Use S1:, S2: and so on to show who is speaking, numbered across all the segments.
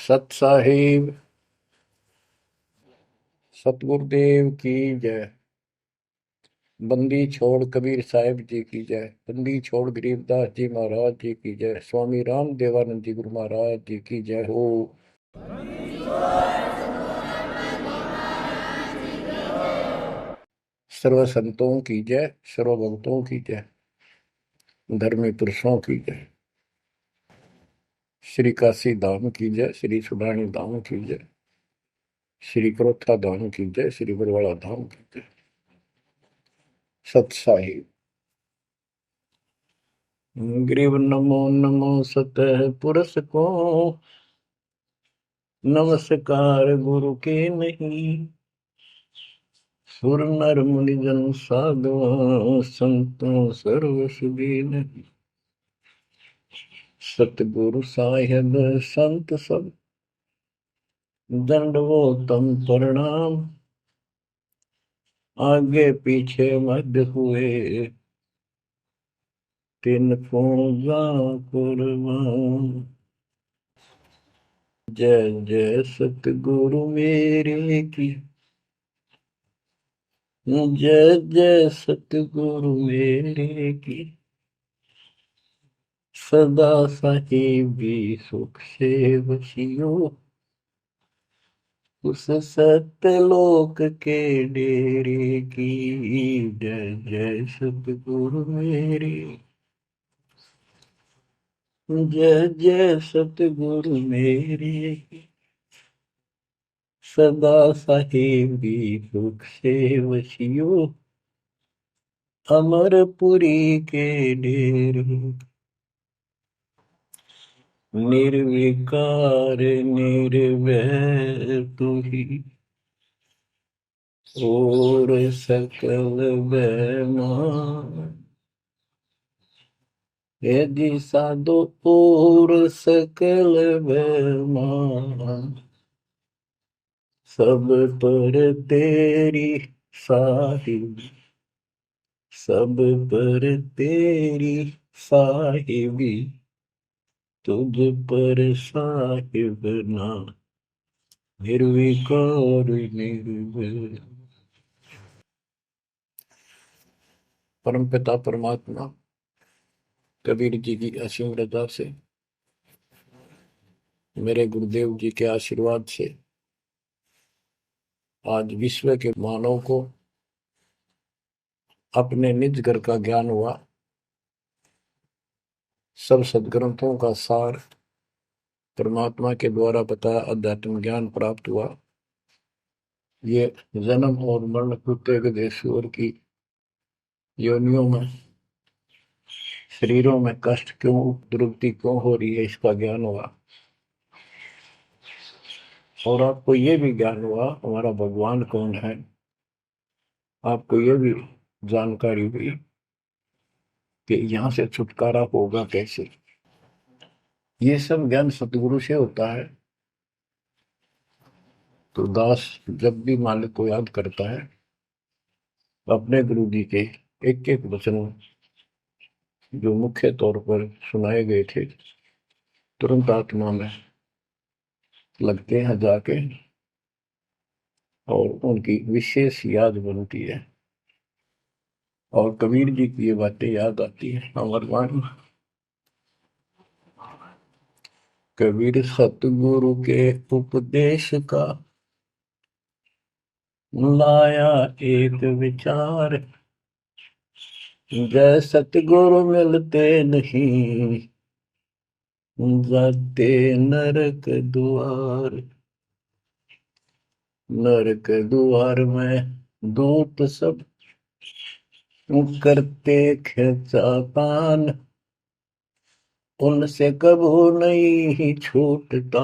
S1: सत साहिब सतगुरुदेव की जय। बंदी छोड़ कबीर साहिब जी की जय। बंदी छोड़ गरीबदास जी महाराज जी की जय। स्वामी राम देवानंद जी गुरु महाराज जी की जय हो। सर्व संतों की जय, सर्व भक्तों की जय, धर्मी पुरुषों की जय। श्री काशी धाम की जय, श्री सुडानी धाम की जय, श्री क्रोथा धाम की जय, श्री बरवाड़ा धाम की जय। सत साहिब ग्रीव नमो नमो सतह पुरुष को, नमस्कार गुरु के नहीं। सुर नर मुनि जन साधु संतों सर्व सुधी नहीं। सतगुरु साहिब संत सब दंडवोतम प्रणाम। आगे पीछे मध्य हुए तिन को जा कुर्बान। जय जय सतगुरु मेरे की, जय जय सतगुरु मेरे की। सदा साहिबी सुख से बसियो, उस सत्यलोक के डेरे की। जय जय सतगुरु मेरे, जय जय सतगुरु मेरे। सदा साहिबी सुख से वसियो, अमरपुरी के डेरे। निर्विकार निर्भय तू ही, और सकल बेमान। यदि साधो और सकल बेमान, सब पर तेरी साहिब, सब पर तेरी साहिबी। तुझ पर साहिब ना, निर्विकार निर्भय। परमपिता परमात्मा कबीर जी की असीम रजा से, मेरे गुरुदेव जी के आशीर्वाद से आज विश्व के मानव को अपने निज घर का ज्ञान हुआ। सब सदग्रंथों का सार परमात्मा के द्वारा बताया अध्यात्म ज्ञान प्राप्त हुआ। ये जन्म और मरण प्रत्येक देशवर की योनियों में, शरीरों में कष्ट क्यों, दुर्गति क्यों हो रही है, इसका ज्ञान हुआ। और आपको ये भी ज्ञान हुआ हमारा भगवान कौन है। आपको ये भी जानकारी हुई कि यहाँ से छुटकारा होगा कैसे। ये सब ज्ञान सतगुरु से होता है। तो दास जब भी मालिक को याद करता है, अपने गुरु जी के एक एक वचन जो मुख्य तौर पर सुनाए गए थे, तुरंत आत्मा में लगते हैं जाके, और उनकी विशेष याद बनती है। और कबीर जी की ये बातें याद आती है। अमरवाणी कबीर सतगुरु के उपदेश का लाया एक विचार। जय सतगुरु मिलते नहीं, जाते नरक द्वार। नरक द्वार में दूत सब करते खिंचातान। उनसे कबू नहीं छूटता,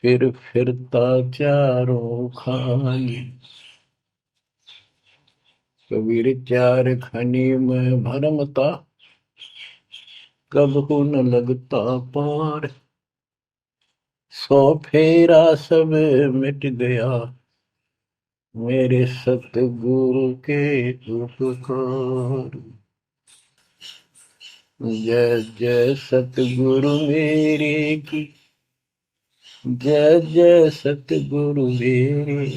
S1: फिर फिरता चारों खानी। कबीर चार खनी में भरमता, कबहू न लगता पार। सौ फेरा सब मिट गया, मेरे सतगुरु के उपकार। जय जय सतगुरु मेरे की, जय जय सतगुरु मेरे,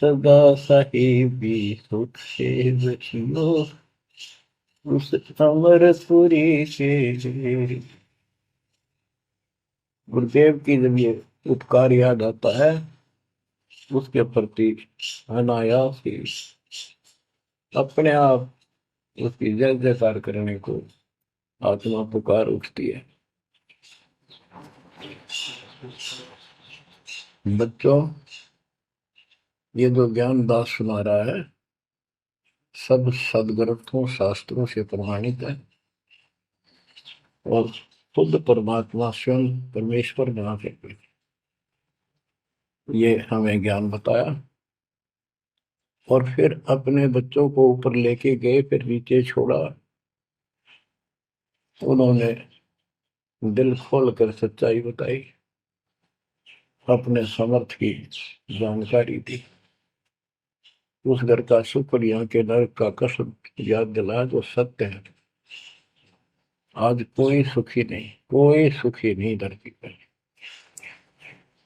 S1: सदा साहिबी सुख से बचियो, उस अमरपुरी के। गुरुदेव की जब ये उपकार याद आता है, उसके प्रति अनायास ही अपने आप उसकी जय जयकार करने को आत्मा पुकार उठती है। बच्चों, ये जो ज्ञान दास सुना रहा है, सब सदग्रंथों शास्त्रों से प्रमाणित है और खुद परमात्मा स्वयं परमेश्वर बना करके ये हमें ज्ञान बताया और फिर अपने बच्चों को ऊपर लेके गए, फिर नीचे छोड़ा। उन्होंने दिल खोल कर सच्चाई बताई, अपने समर्थ की जानकारी दी, उस घर का सुख और यहाँ के नरक का कष्ट याद दिलाया जो सत्य है। आज कोई सुखी नहीं, कोई सुखी नहीं धरती पर।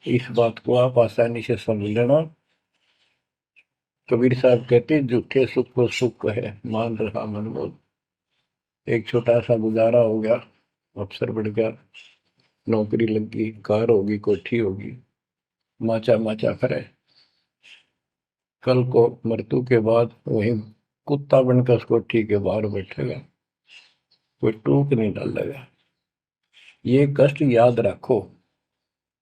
S1: इस बात को आप आसानी से समझ लेना। कबीर साहब कहते झूठे सुख को सुख है, मान रहा मन बोल। एक छोटा सा गुजारा हो गया, अफसर बढ़ गया, नौकरी लग गई, कार होगी, कोठी होगी, माचा माचा करे। कल को मृत्यु के बाद वही कुत्ता बनकर उस कोठी के बाहर बैठेगा, कोई टूक नहीं डालेगा। ये कष्ट याद रखो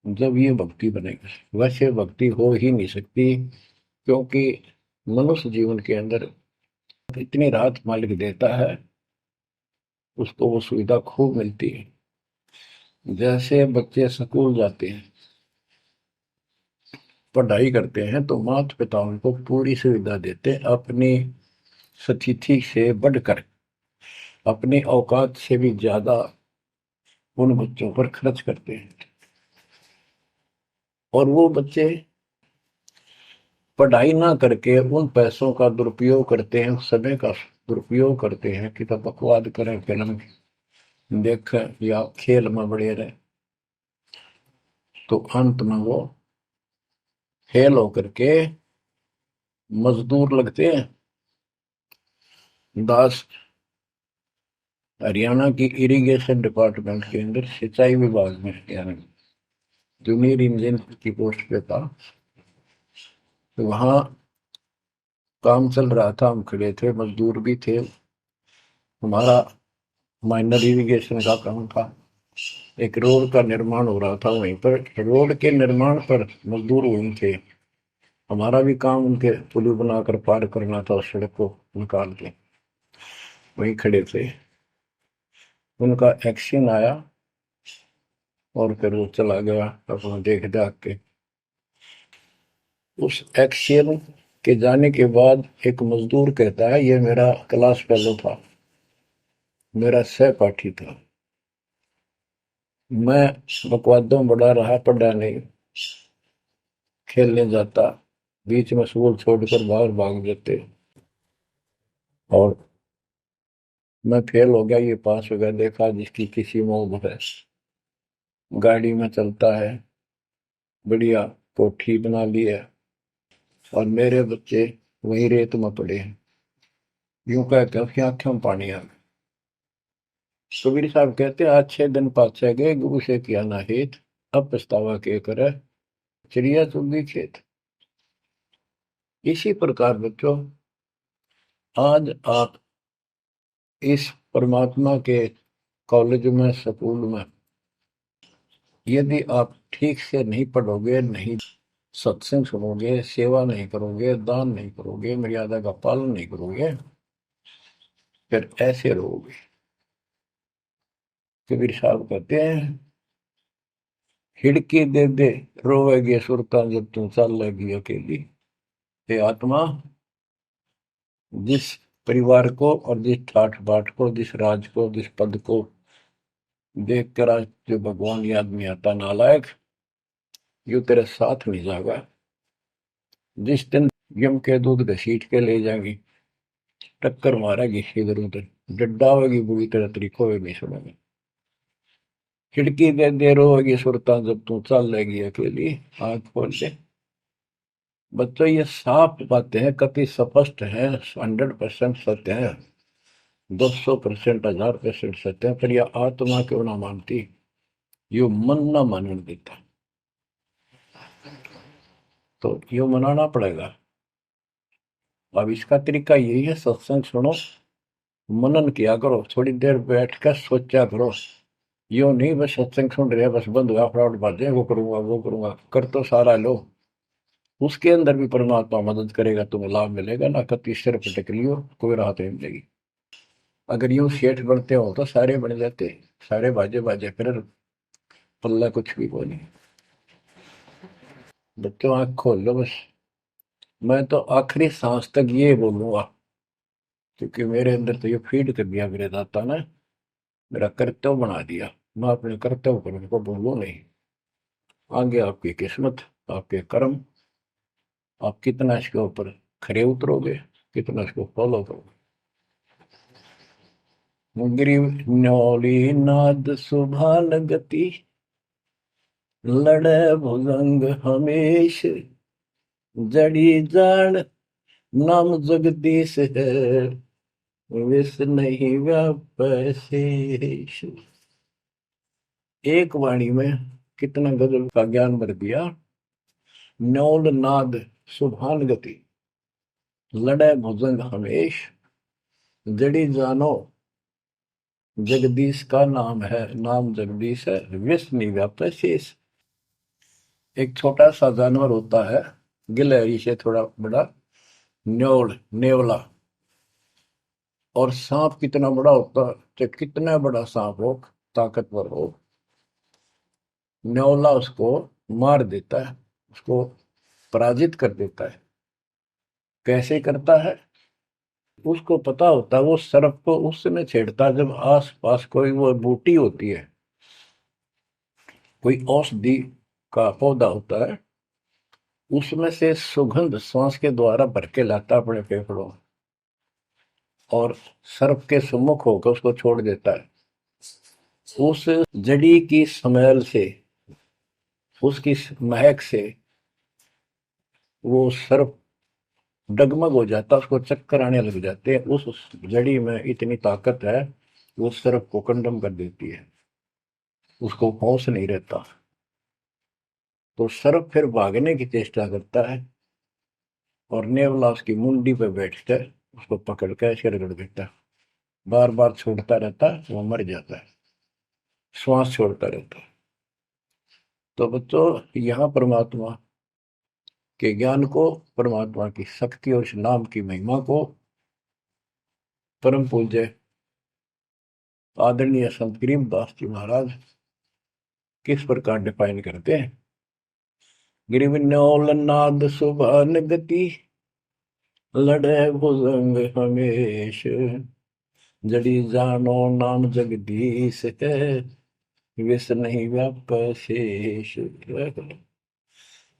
S1: जब ये भक्ति बनेगी। वैसे भक्ति हो ही नहीं सकती, क्योंकि मनुष्य जीवन के अंदर इतनी राहत मालिक देता है, उसको वो सुविधा खूब मिलती है। जैसे बच्चे स्कूल जाते हैं, पढ़ाई करते हैं, तो माता पिता उनको पूरी सुविधा देते हैं, अपनी स्थिति से बढ़कर, अपनी औकात से भी ज्यादा उन बच्चों पर खर्च करते हैं। और वो बच्चे पढ़ाई ना करके उन पैसों का दुरुपयोग करते हैं, उस समय का दुरुपयोग करते हैं कि तब बकवाद करें, फिल्म देखें या खेल में बड़े रहे। तो अंत में वो फेल होकर के मजदूर लगते हैं। दास हरियाणा की इरिगेशन डिपार्टमेंट के अंदर सिंचाई विभाग में, यानी जूनियर इंजीनियर की पोस्ट पे था। तो वहां काम चल रहा था, हम खड़े थे, मजदूर भी थे। हमारा माइनर इरिगेशन का काम था। एक रोड का निर्माण हो रहा था वहीं पर। रोड के निर्माण पर मजदूर वहीं थे। हमारा भी काम उनके पुल बनाकर पार करना था, उस सड़क को निकाल के। वहीं खड़े थे, उनका एक्शन आया और फिर वो चला गया अपना देख दाख के। उस एक्शन के जाने के बाद एक मजदूर कहता है, ये मेरा क्लास फेलो था, मेरा सहपाठी था, मैं बकवादों बड़ा रहा, पढ़ा नहीं, खेलने जाता, बीच में स्कूल छोड़कर बाहर भाग जाते और मैं फेल हो गया, ये पास हो गया। देखा जिसकी किसी में है, गाड़ी में चलता है, बढ़िया कोठी बना ली है, और मेरे बच्चे वही रेत में पड़े हैं। यूं कह के उसकी आंखों में पानी आ गया। कबीर साहब कहते आज 6 दिन पाछे गए, गुरु से किया ना हित, अब पछतावा के करे, चिड़िया चुगी खेत। इसी प्रकार बच्चों, आज आप इस परमात्मा के कॉलेज में, स्कूल में, यदि आप ठीक से नहीं पढ़ोगे, नहीं सत्संग सुनोगे, सेवा नहीं करोगे, दान नहीं करोगे, मर्यादा का पालन नहीं करोगे, फिर ऐसे रहोगे। कबीर साहब कहते हैं, हिड़की दे दे रोवेगी सुरता जब तू चल लगी अकेली। हे आत्मा, जिस परिवार को और जिस ठाठ बाट को, जिस राज को, जिस पद को देख कर आज जो भगवान याद नहीं आता, नालायक, यू तेरे साथ नहीं जाएगा। जिस दिन यम के दूध घसीट के ले जाएंगी, टक्कर मारेगी इधर उधर, डड्डा होगी बुरी तरह, तरीको भी नहीं सुनेगी। खिड़की दे देर होगी सुरता जब तू चल लेगी अकेली, आंख खोल के। बच्चों ये साफ बातें हैं, कति स्पष्ट है, 100% सत्य है, 200%, 1000% सत्य है, पर यह आत्मा क्यों ना मानती, यो मन ना मानने देता, तो यो मनाना पड़ेगा। अब इसका तरीका यही है, सत्संग सुनो, मनन किया करो, थोड़ी देर बैठ कर सोचा करो। यो नहीं बस सत्संग सुन रहे बस बंद हुआ फटाफट बातें, वो करूंगा कर तो सारा लो, उसके अंदर भी परमात्मा मदद करेगा, तुम्हें लाभ मिलेगा ना, कति सिर पटक लियो कोई राहत नहीं मिलेगी। अगर यूं सेठ बनते हो तो सारे बन जाते, सारे बाजे बाजे फिर पल्ला कुछ भी को नहीं। बच्चों आंख खोल लो बस, मैं तो आखिरी सांस तक ये बोलूंगा, क्योंकि मेरे अंदर तो ये फीड कर दिया मेरे दाता ने, मेरा कर्तव्य बना दिया, मैं अपने कर्तव्य पर उनको बोलूं नहीं। आगे आपकी किस्मत, आपके कर्म, आप कितना इसके ऊपर खरे उतरोगे, कितना इसको फॉलो करोगे। ग्रीव न्योली नाद सुभान गति, लड़े भुजंग हमेश, जड़ी जान नाम जगदीश है, विष नहीं व्यापै शेष। एक वाणी में कितना गजल का ज्ञान भर दिया। न्योल नाद सुभान गति, लड़े भुजंग हमेश, जड़ी जानो जगदीश का नाम है, नाम जगदीश है, विष नहीं व्यापै शेष। एक छोटा सा जानवर होता है, गिलहरी से थोड़ा बड़ा, न्योल नेवला, और सांप कितना बड़ा होता है, तो कितना बड़ा सांप हो, ताकतवर हो, न्योला उसको मार देता है, उसको पराजित कर देता है। कैसे करता है, उसको पता होता है, वो सर्प को उस समय छेड़ता है जब आस पास कोई वो बूटी होती है, कोई औषधि का पौधा होता है, उसमें से सुगंध श्वास के द्वारा भर के लाता अपने फेफड़ों में, और सर्प के सम्मुख होकर उसको छोड़ देता है। उस जड़ी की स्मेल से, उसकी महक से वो सर्प डगमग हो जाता, उसको चक्कर आने लग जाते हैं। उस जड़ी में इतनी ताकत है, वो सर्प को कंडम कर देती है, उसको होश नहीं रहता, तो सर्प फिर भागने की चेष्टा करता है, और नेवला उसकी मुंडी पे बैठकर उसको पकड़ कर ऐसे रगड़ देता है, बार बार छोड़ता रहता है, वो मर जाता है, श्वास छोड़ता रहता है। तो बच्चों यहाँ परमात्मा के ज्ञान को, परमात्मा की शक्ति और उस नाम की महिमा को परम पूज्य आदरणीय संत गरीबदास जी महाराज किस प्रकार डिफाइन करते हैं। गिरिवन्योल नाद सुभान गति, लड़े भुजंग हमेश, जड़ी जानो नाम जगदीश है, विष नहीं व्याप शेष।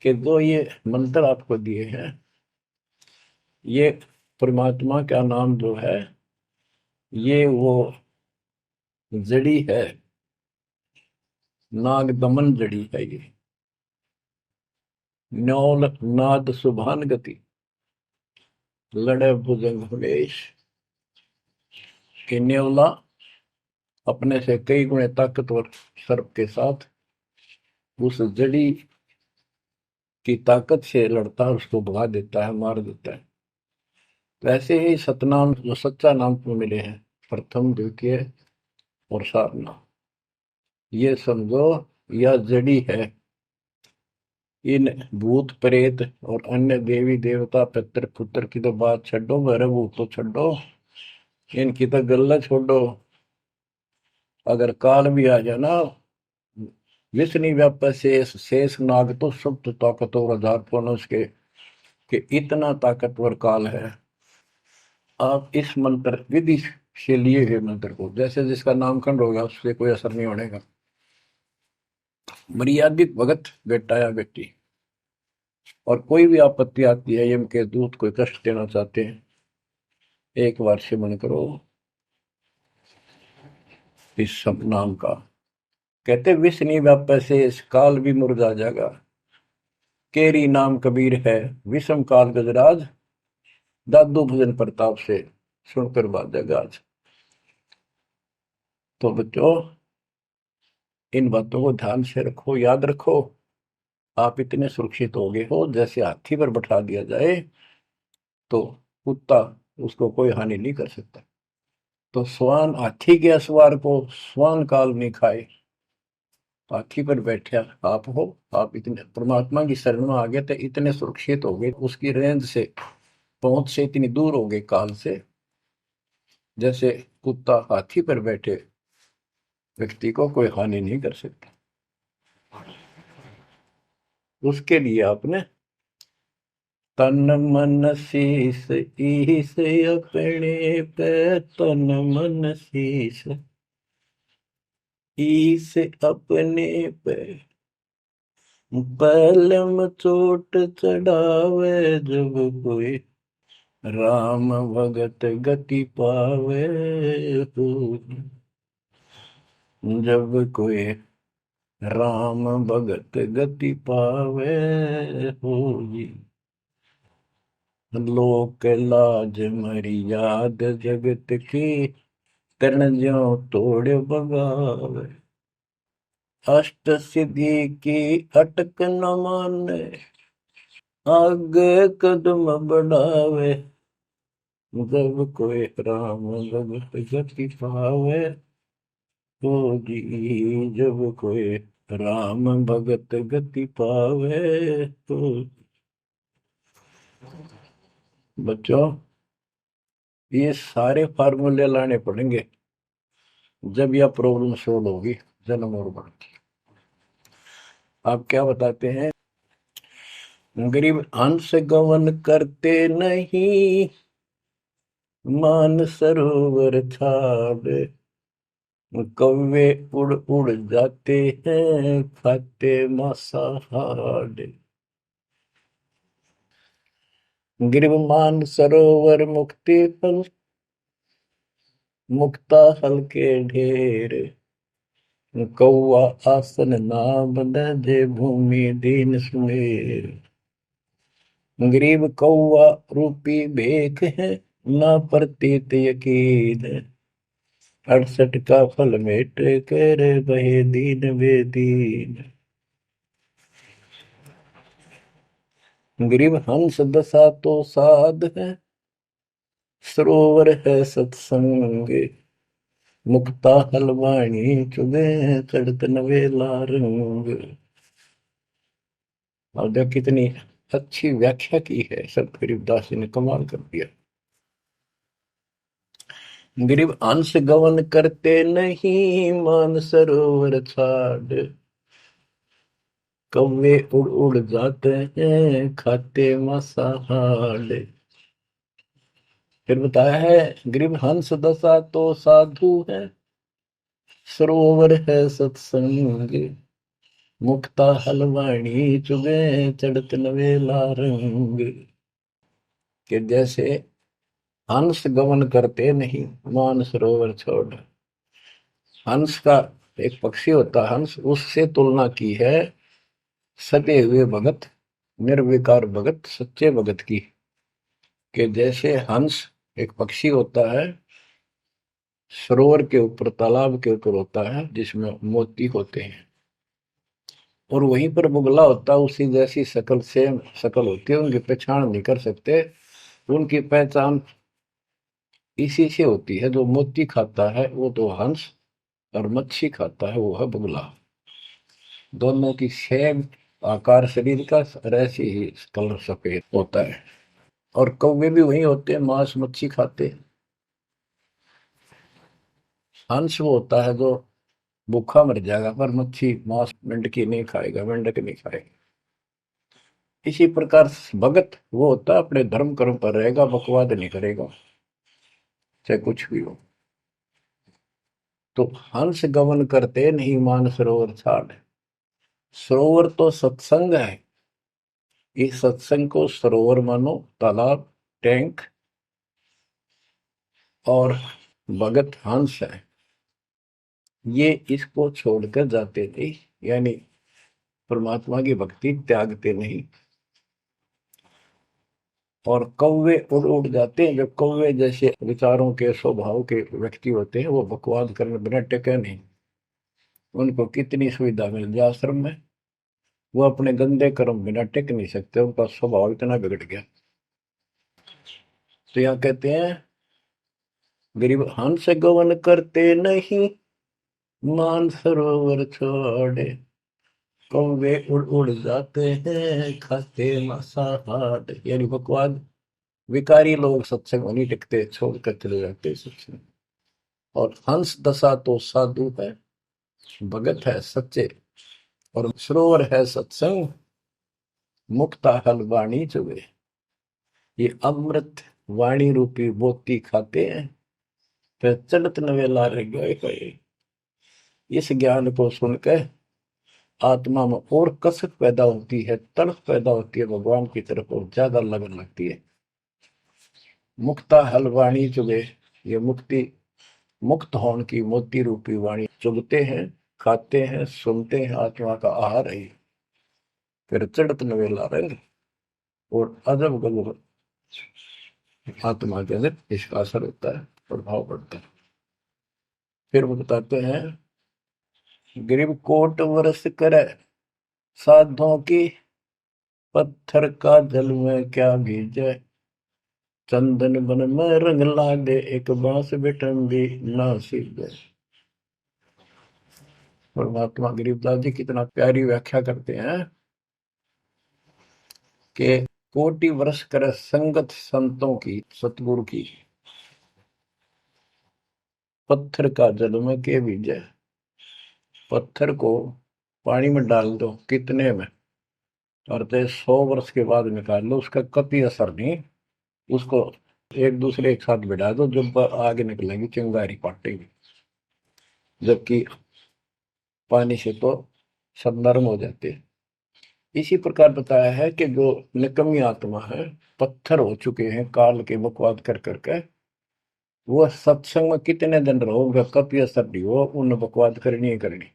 S1: के दो ये मंत्र आपको दिए हैं, ये परमात्मा का नाम जो है, ये वो जड़ी है, नाग दमन जड़ी है ये। न्योल नाद सुभान गति, लड़े भुजंग हमेश, कि न्योला अपने से कई गुणे ताकतवर सर्प के साथ उस जड़ी की ताकत से लड़ता है, उसको भगा देता है, मार देता है। तो ऐसे ही सतनाम जो सच्चा नाम को मिले हैं, प्रथम द्वितीय और सारनाम, ये समझो यह जड़ी है। इन भूत प्रेत और अन्य देवी देवता पितर पुत्र की तो बात छोड़ो, मेरे भूत तो छोड़ो, इनकी तो गल्ला छोड़ो। अगर काल भी आ जाए ना, विष्णु व्याप शेष, शेष नाग तो सब तो ताकतवर हजार पुन उसके, कि इतना ताकतवर काल है। आप इस मंत्र विधि से लिए हुए मंत्र को, जैसे जिसका नामकरण होगा उससे कोई असर नहीं होने का, मर्यादित भगत बेटा या बेटी, और कोई भी आपत्ति आती है, यम के दूत कोई कष्ट देना चाहते हैं, एक बार सिमरन करो इस सब नाम का, कहते विष नहीं व्यापै से काल भी मुरझा जाएगा, केरी नाम कबीर है विषम काल गजराज, दादू भजन प्रताप से सुनकर बाजा गाज। तो बच्चों इन बातों को ध्यान से रखो, याद रखो। आप इतने सुरक्षित हो गए हो, जैसे हाथी पर बैठा दिया जाए तो कुत्ता उसको कोई हानि नहीं कर सकता। तो स्वान हाथी के असवार को स्वान काल नहीं खाए। हाथी पर बैठे आप हो, आप इतने परमात्मा की शरण में आ गए थे, इतने सुरक्षित हो गए, उसकी रेंज से पहुंच से इतनी दूर हो गए काल से, जैसे कुत्ता हाथी पर बैठे व्यक्ति को कोई हानि नहीं कर सकता। उसके लिए आपने तन मन शीस ईस अपने पे, तन मन शीस ईस अपने पे, पलम चोट चढ़ावे जब कोई, राम भगत गति पावे हो, जब कोई राम भगत गति पावे हो जी। लोक लाज मर्याद जगत की, तन ज्यों तोड़ बगावे, अष्ट सिद्धि की अटक न माने, आगे कदम बढ़ावे, जब कोई राम भगत गति पावे हो जी, जब कोई राम भगत गति पावे तो। बच्चों ये सारे फार्मूले लाने पड़ेंगे जब यह प्रॉब्लम सोल्व होगी जन्म और मरण की। आप क्या बताते हैं? गरीब हंस गवन करते नहीं, मान सरोवर छाड़, कौवे उड़ उड़ जाते हैं खाते मांसाहार। गिरव मान सरोवर मुक्ति फल, मुक्ता हल के ढेर, कौआ आसन ना बंधे भूमि दीन सुमेर। गरीब कौआ रूपी भेख है, ना प्रतीत यकीन, 68 का फल मेट कर बहे दीन बेदीन। गरीब हंस दशा तो साध है, सरोवर है सत्संग, मुक्ता हलवाणी चुगे चढ़त नवेला रंग। और देख कितनी अच्छी व्याख्या की है संत गरीबदास जी ने, कमाल कर दिया। गरीब अंश गवन करते नहीं, मान सरोवर छाड़, कौवे उड़ उड़ जाते हैं खाते मांसाहार। फिर बताया है गरीब हंस दशा तो साधु है, सरोवर है सत्संग, मुक्ता हलवाणी चुगे चढ़त नवेला रंग। कि जैसे हंस गमन करते नहीं, मान सरोवर छोड़। हंस का एक पक्षी होता है हंस, उससे तुलना की है सदे हुए भगत, निर्विकार भगत, सच्चे भगत की। कि जैसे हंस एक पक्षी होता है, सरोवर के ऊपर तालाब के ऊपर होता है जिसमें मोती होते हैं, और वहीं पर बुगला होता है उसी जैसी शकल से शकल होती है, उनकी पहचान नहीं कर सकते। उनकी पहचान इसी से होती है, जो मोती खाता है वो तो हंस, और मच्छी खाता है वो है बुगला। दोनों की सेम आकार शरीर का, और ऐसे ही कलर सफेद होता है। और कौवे भी वही होते हैं, मांस मच्छी खाते हैं। हंस वो होता है जो भूखा मर जाएगा पर मच्छी मांस मेंढकी नहीं खाएगा, मेंढक नहीं खाएगा। इसी प्रकार भगत वो होता है अपने धर्म कर्म पर रहेगा, बकवाद नहीं करेगा चाहे कुछ भी हो। तो हंस गमन करते नहीं, मान सरोवर छाड़। सरोवर तो सत्संग है, इस सत्संग को सरोवर मानो, तालाब, टैंक, और भगत हंस है। ये इसको छोड़कर जाते थे, यानी परमात्मा की भक्ति त्यागते नहीं। और कौवे उड़ उड़ जाते हैं। जो कौवे जैसे विचारों के स्वभाव के व्यक्ति होते हैं, वो बकवाद करने बिना टेके नहीं। उनको कितनी सुविधा मिल जाए आश्रम में, वो अपने गंदे कर्म बिना टिक नहीं सकते। उनका स्वभाव इतना बिगड़ गया। तो यहाँ कहते हैं, गरीब हंस गवन करते नहीं, मान सरोवर छोड़े, कौवे उड़ उड़ जाते हैं, खाते मांसाहार। यानी बकवाद, विकारी लोग सत्संग में नहीं टिकते, छोड़कर चले जाते सत्संग। और हंस दशा तो साधु है, भगत है सच्चे, और सरोवर है सत्संग, मुक्ता हल वाणी चुबे। ये अमृत वाणी रूपी मोती खाते हैं, फिर चलत नवेला रह गए। इस ज्ञान को सुनकर आत्मा में और कसक पैदा होती है, तड़प पैदा होती है भगवान की तरफ, और ज्यादा लगन लगती है। मुक्ता हल वाणी चुगे, ये मुक्ति, मुक्त होने की मोती रूपी वाणी चुगते हैं, खाते हैं, सुनते हैं, आत्मा का आहार है। फिर चढ़त नवेला रंग, और अजब गजब आत्मा के अंदर इसका असर होता है, प्रभाव पड़ता है। फिर वो बताते हैं, गरीब कोट वर्ष करे, साधों की पत्थर का जल में क्या भीजे, चंदन बन में रंग लागे, एक बांस बिठम भी ना सीधे। परमात्मा गरीबदास जी कितना प्यारी व्याख्या करते हैं कि कोटि वर्ष करे संगत संतों की, सतगुरु की, पत्थर का जल में के भीजे। पत्थर को पानी में डाल दो कितने में, और 100 वर्ष के बाद निकाल लो, उसका कभी असर नहीं। उसको एक दूसरे एक साथ बिठा दो, जब आगे निकलेंगी चिंगारी पाटेगी। जबकि पानी से तो सब नरम हो जाते हैं। इसी प्रकार बताया है कि जो निकम्मी आत्मा है, पत्थर हो चुके हैं काल के बकवाद कर करके, वो सत्संग में कितने दिन रहो, उनका कभी असर नहीं हो, उन बकवाद करनी ही करनी।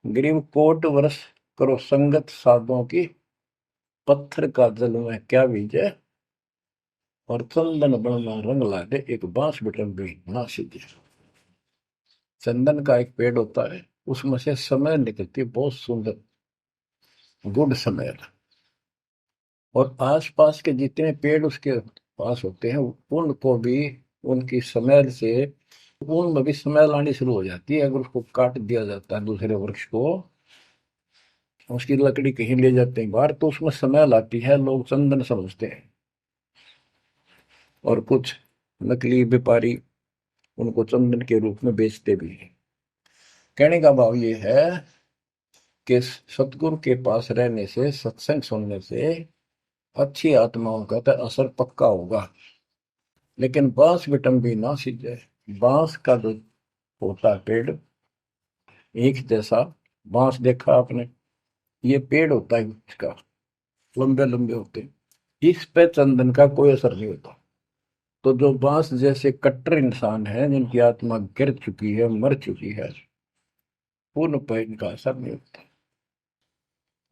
S1: गरीब कोट वर्ष करो संगत साधुओं की, पत्थर का जल में क्या बीजे, और चंदन बनना रंग ला दे, एक बांस बिटन भी ना सीधे। चंदन का एक पेड़ होता है, उसमें से समय निकलती है, बहुत सुंदर गुड समय। और आसपास के जितने पेड़ उसके पास होते हैं, उनको भी उनकी स्मेल से, उनमें भी स्मेल आनी शुरू हो जाती है। अगर उसको काट दिया जाता है दूसरे वृक्ष को, उसकी लकड़ी कहीं ले जाते हैं बाहर, तो उसमें स्मेल आती है, लोग चंदन समझते हैं। और कुछ नकली व्यापारी उनको चंदन के रूप में बेचते भी हैं। कहने का भाव ये है कि सतगुरु के पास रहने से, सत्संग सुनने से अच्छी आत्माओं का तो असर पक्का होगा। लेकिन बांस बिटम भी ना सीधे, बांस का जो होता है पेड़, एक जैसा बांस देखा आपने, ये पेड़ होता है इसका, लंबे लंबे होते हैं, इस पे चंदन का कोई असर नहीं होता। तो जो बांस जैसे कट्टर इंसान है, जिनकी आत्मा गिर चुकी है, मर चुकी है, उन पर इनका असर नहीं होता।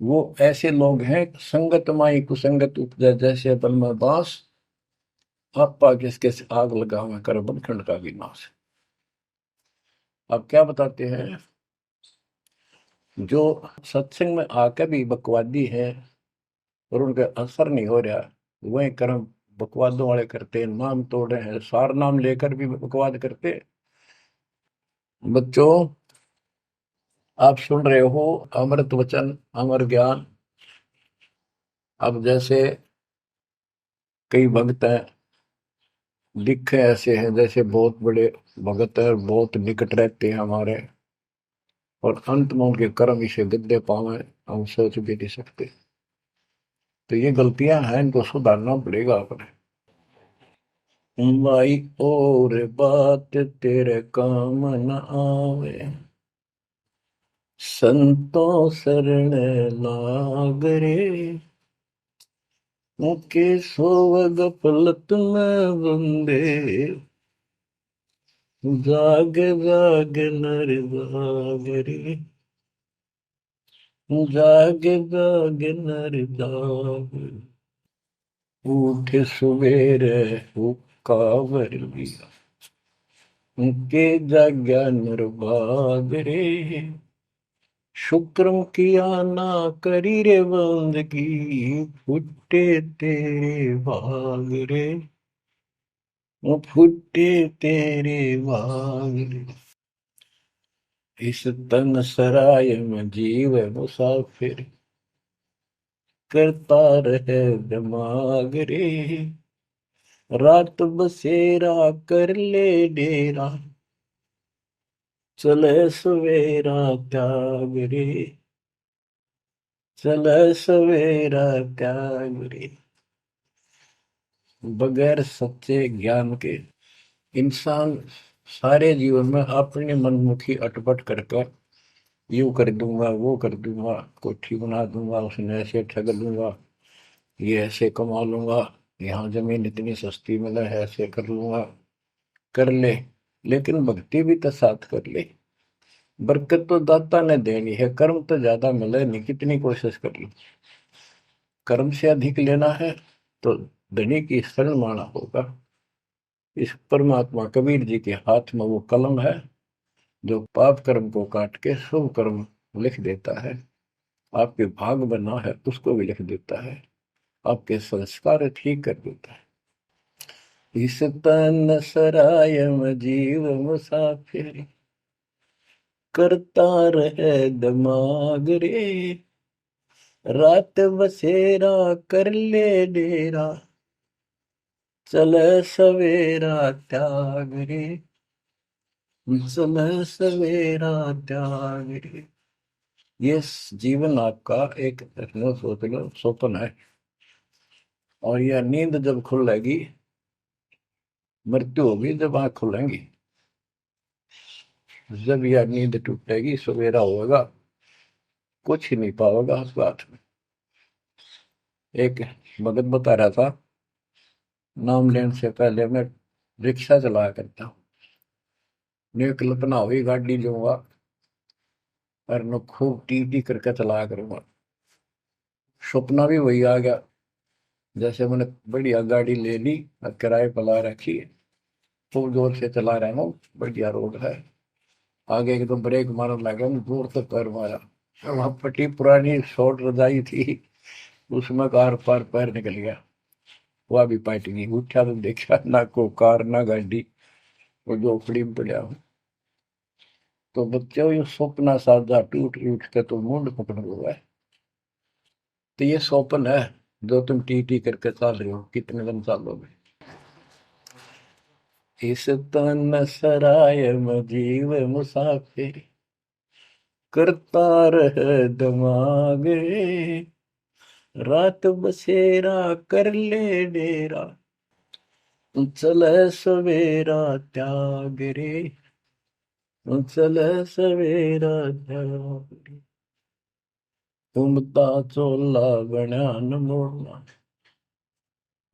S1: वो ऐसे लोग हैं, संगत माई कुसंगत उपजा, जैसे अपन में बांस, आपा किसके से आग लगा हुआ कर बनखंड का विनाश। अब क्या बताते हैं, जो सत्संग में आकर भी बकवादी है और उनका असर नहीं हो रहा, वही कर्म बकवादों वाले करते हैं, नाम तोड़े हैं, सार नाम लेकर भी बकवाद करते। बच्चों, आप सुन रहे हो अमृत वचन, अमर ज्ञान। अब जैसे कई भक्त हैं, दिखे ऐसे हैं जैसे बहुत बड़े भगत है, बहुत निकट रहते हैं हमारे, और अंत में उनके कर्म इसे गद्दे पावे, हम सोच भी नहीं सकते। तो ये गलतियां हैं, इनको सुधारना पड़ेगा अपने। भाई और बात तेरे काम न आवे, संतों शरण लाग रे, मुके सोवग पलत में बंदे, जाग जाग नर जाग रे, जाग जाग नर जाग, उठ सुबेरे हुक्कावर लिया, के जाग्या नर भाग रे, शुक्रम किया ना करी रे बंदगी, फुटे तेरे भाग रे, वो फुटे तेरे भाग रे। इस तन सराय में जीव मुसाफिर, करता रहे दिमाग रे, रात बसेरा कर ले डेरा, चले सवेरा त्याग रे, चले सवेरा त्याग रे। बगैर सच्चे ज्ञान के इंसान सारे जीवन में अपनी मनमुखी अटपट करके यूं कर दूंगा, वो कर दूंगा, कोठी बना दूंगा, उसने ऐसे ठग लूंगा, ये ऐसे कमा लूंगा, यहाँ जमीन इतनी सस्ती मिले है, ऐसे कर लूंगा, कर ले। लेकिन भक्ति भी तो साथ कर ले। बरकत तो दाता ने देनी है, कर्म तो ज्यादा मिले नहीं, कितनी कोशिश कर लो। कर्म से अधिक लेना है तो धनी की शरण माना होगा। इस परमात्मा कबीर जी के हाथ में वो कलम है जो पाप कर्म को काट के शुभ कर्म लिख देता है। आपके भाग बना है उसको भी लिख देता है, आपके संस्कार ठीक कर देता है। इस तन सराय में जीव मुसाफिर, करता रहे दिमाग रे, रात बसेरा कर ले डेरा, चले सवेरा त्याग रे, चले सवेरा त्याग रे। ये जीवन आपका एक सोच लो स्वप्न है, और यह नींद जब खुलेगी, मृत्यु होगी जब आंख खुलेंगी, जब यह नींद टूटेगी सवेरा होगा, कुछ ही नहीं पाओगा उस बात में। एक भगत बता रहा था, नाम लेने से पहले मैं रिक्शा चलाया करता हूँ, ने कल्पना हुई गाड़ी लूंगा और मैं खूब टी टी करके चलाया करूंगा। सपना भी वही आ गया, जैसे मैंने बढ़िया गाड़ी ले ली और किराए पर ला रखी है, खूब जोर से चला रहा हूँ, बढ़िया रोड है, आगे एकदम ब्रेक मारने लगा, जोर से पैर मारा, वहां पट्टी पुरानी शॉर्ट रजाई थी, उसमें कार पार पैर निकल गया, वह भी पाट गई। उठा तो देखा ना को कार ना गाड़ी, वो झोपड़ी में पड़ा हूँ। तो बच्चों ये स्वप्न साधा टूट उठ के तो मुंड पकड़ हुआ है। तो ये स्वप्न है जो तुम टी टी करके चल रहे हो, कितने दिन चलोगे। इस तन सराय में जीव मुसाफिर, करता रहे दिमाग रे, रात बसेरा कर ले डेरा, चले सवेरा त्याग रे, चले सवेरा त्याग रे। घूमता चोला बना न मोड़ना,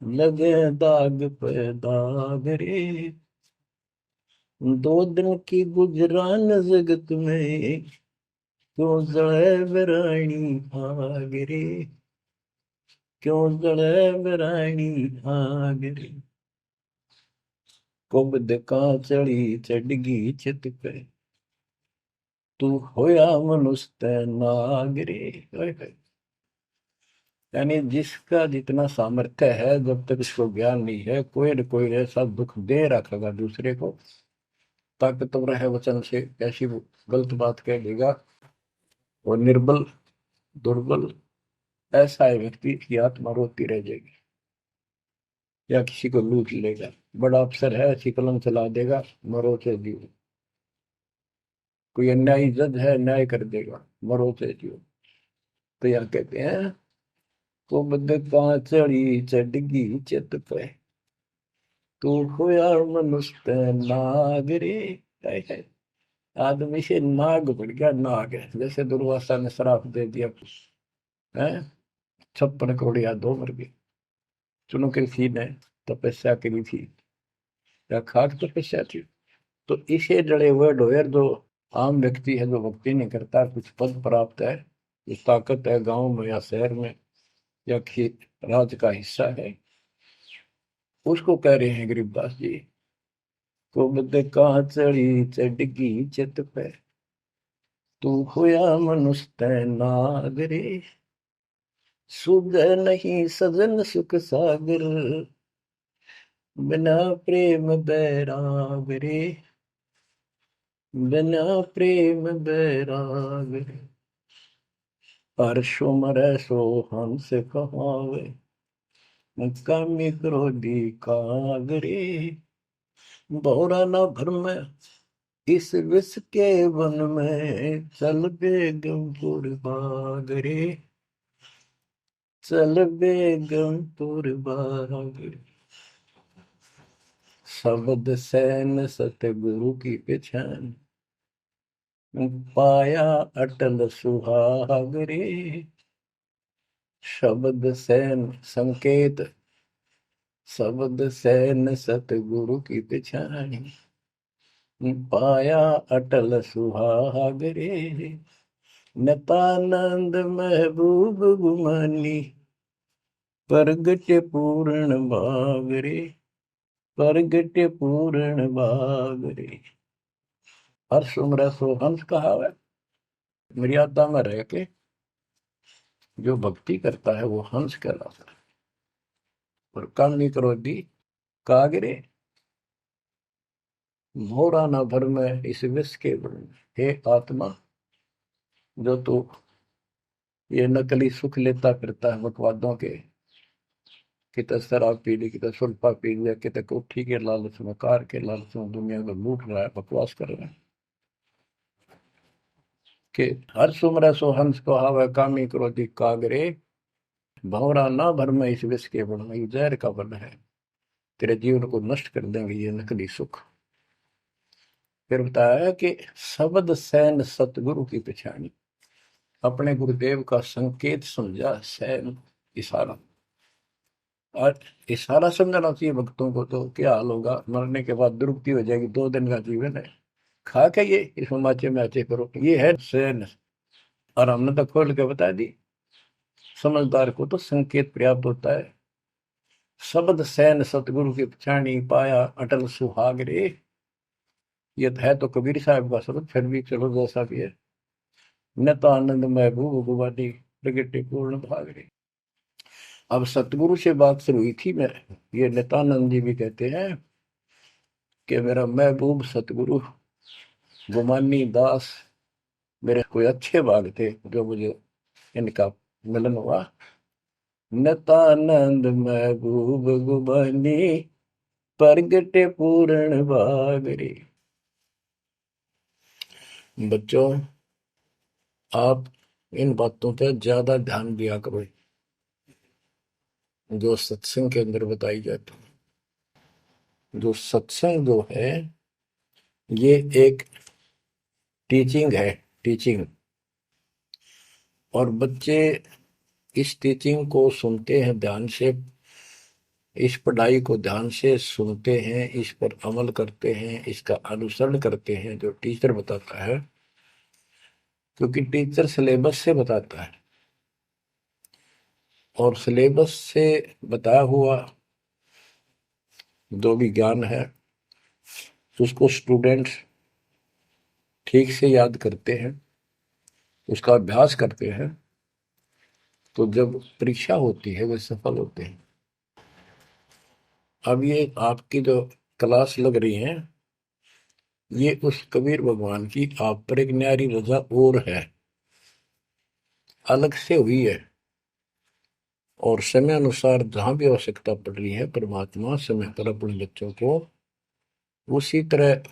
S1: लगे दाग पे दाग रे, दो दिन की गुजरान जगत में, क्यों जड़े बरानी आग रे, क्यों जड़े बरानी आग रे। कुबद का चढ़ी चढ़गी चित पे, तू होया मनुष्य नाग रे। ओए होए। यानी जिसका जितना सामर्थ्य है, जब तक इसको ज्ञान नहीं है, कोई न कोई ऐसा दुख दे रखेगा दूसरे को, ताकतवर है वचन से ऐसी वो गलत बात कह देगा, और निर्बल दुर्बल ऐसा है व्यक्ति की आत्मा रोती रह जाएगी, या किसी को लूट लेगा। बड़ा अफसर है, ऐसी कलम चला देगा, मरो से जियो। कोई अन्यायी जज है, न्याय कर देगा, मरो से जियो। तो यह कहते हैं, कुबद का चढ़ी चढ़गी चित पे, तू खोया मनुष्य नाग रे। हाय हाय। आदमी से नाग बढ़ गया, नाग है, जैसे दुर्वासा ने श्राप दे दिया है, 56 करोड़ यादव मर गए। चुनो कृषि ने तपस्या करी थी, या खाक तपस्या थी, तो इसे जड़े हुए ढोयर जो आम व्यक्ति है, जो भक्ति नहीं करता, कुछ पद प्राप्त है, कुछ ताकत है गांव में या शहर में या राज का हिस्सा है, उसको कह रहे हैं गरीबदास जी। कुबद का चढ़ी चढ़गी चित पे, तू होया मनुष्य नागरे, सुध नहीं सजन सुख सागर, बिना प्रेम बैराग रे, बिना प्रेम बैराग रे। हर्षो मरै सो हंस कहावे, कामी क्रोधी कागरे, बहुरा न भरम इस विष के वन में, चल बेगमपुर बागरे, चल बेगमपुर बागरे। शब्द सैन सतगुरु की पहचान, पाया अटल सुहागरे। शब्द सैन संकेत, शब्द सैन सतगुरु की पहचान, पाया अटल सुहागरे। नतानंद महबूब गुमानी, प्रगट पूर्ण भागरे, प्रगट पूर्ण भागरे। हर्ष उम्र सो हंस कहा है। मर्यादा में रह के जो भक्ति करता है वो हंस कहलाता है। और कामनी क्रोधी कागरे, मोरा न भर में इस विष के वर्ण। हे आत्मा, जो तू ये नकली सुख लेता फिरता है बकवादों के, कितने शराब पी ली, कितने सुल्फा पी लिया, कितने कोठी के लालच में, कार के लालच में दुनिया को लूट रहा है, बकवास कर रहा है कि हर सुमर सो हंस को हावे, कामी क्रोधी कागरे, भंवरा ना भर में इस विष के वर्ण में। जहर का वर्ण है, तेरे जीवन को नष्ट कर देंगे ये नकली सुख। फिर बताया कि शब्द सैन सतगुरु की पहचानी, अपने गुरुदेव का संकेत समझा। सैन इशारा, और इशारा समझना चाहिए भक्तों को। तो क्या हाल होगा, मरने के बाद दुर्गति हो जाएगी, 2 दिन का जीवन है, खा के ये इस माचे में आचे करो, ये है सैन। और हमने तो खोल के बता दी, समझदार को तो संकेत पर्याप्त होता है। शब्द सैन सतगुरु की पहचानी, पाया अटल सुहाग रे। ये है तो कबीर साहब का शब्द, फिर भी चलो जैसा भी है। न तो आनंद महबूब गुवानी, प्रगटे पूर्ण भाग रे। अब सतगुरु से बात शुरू हुई थी। मैं ये नित्यानंद जी भी कहते हैं कि मेरा महबूब सतगुरु गुमानी दास, मेरे कोई अच्छे भाग थे जो मुझे इनका मिलन हुआ। नित्यानंद महबूब गुमानी, प्रगटे पूर्ण भाग रे। बच्चों, आप इन बातों पर ज्यादा ध्यान दिया करो जो सत्संग के अंदर बताई जाती है। जो सत्संग जो है ये एक टीचिंग है, टीचिंग। और बच्चे इस टीचिंग को सुनते हैं ध्यान से, इस पढ़ाई को ध्यान से सुनते हैं, इस पर अमल करते हैं, इसका अनुसरण करते हैं जो टीचर बताता है। क्योंकि टीचर सिलेबस से बताता है, और सिलेबस से बताया हुआ जो भी ज्ञान है उसको स्टूडेंट्स ठीक से याद करते हैं, उसका अभ्यास करते हैं, तो जब परीक्षा होती है वे सफल होते हैं। अब ये आपकी जो क्लास लग रही है, ये उस कबीर भगवान की आप पर एक न्यारी रजा और है, अलग से हुई है। और समय अनुसार जहां भी आवश्यकता पड़ रही है, परमात्मा समय पर अपने बच्चों को उसी तरह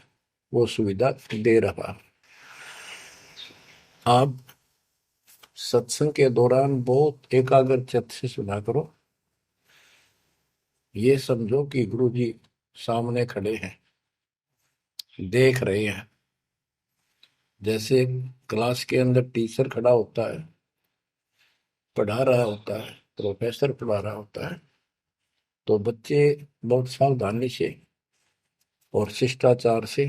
S1: वो सुविधा दे रहा। आप सत्संग के दौरान बहुत एकाग्र चित्त से सुना करो। ये समझो कि गुरु जी सामने खड़े हैं, देख रहे हैं। जैसे क्लास के अंदर टीचर खड़ा होता है, पढ़ा रहा होता है, प्रोफेसर पढ़ा रहा होता है, तो बच्चे बहुत सावधानी से और शिष्टाचार से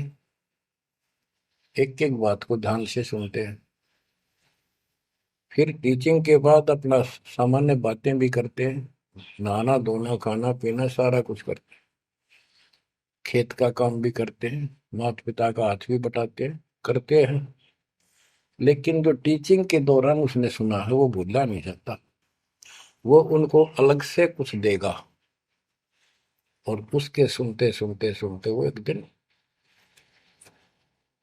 S1: एक एक बात को ध्यान से सुनते हैं। फिर टीचिंग के बाद अपना सामान्य बातें भी करते हैं, नहाना धोना खाना पीना सारा कुछ करते हैं, खेत का काम भी करते हैं, माता पिता का हाथ भी बटाते हैं, करते हैं। लेकिन जो टीचिंग के दौरान उसने सुना है वो भूलना नहीं चाहता। वो उनको अलग से कुछ देगा, और उसके सुनते सुनते सुनते वो एक दिन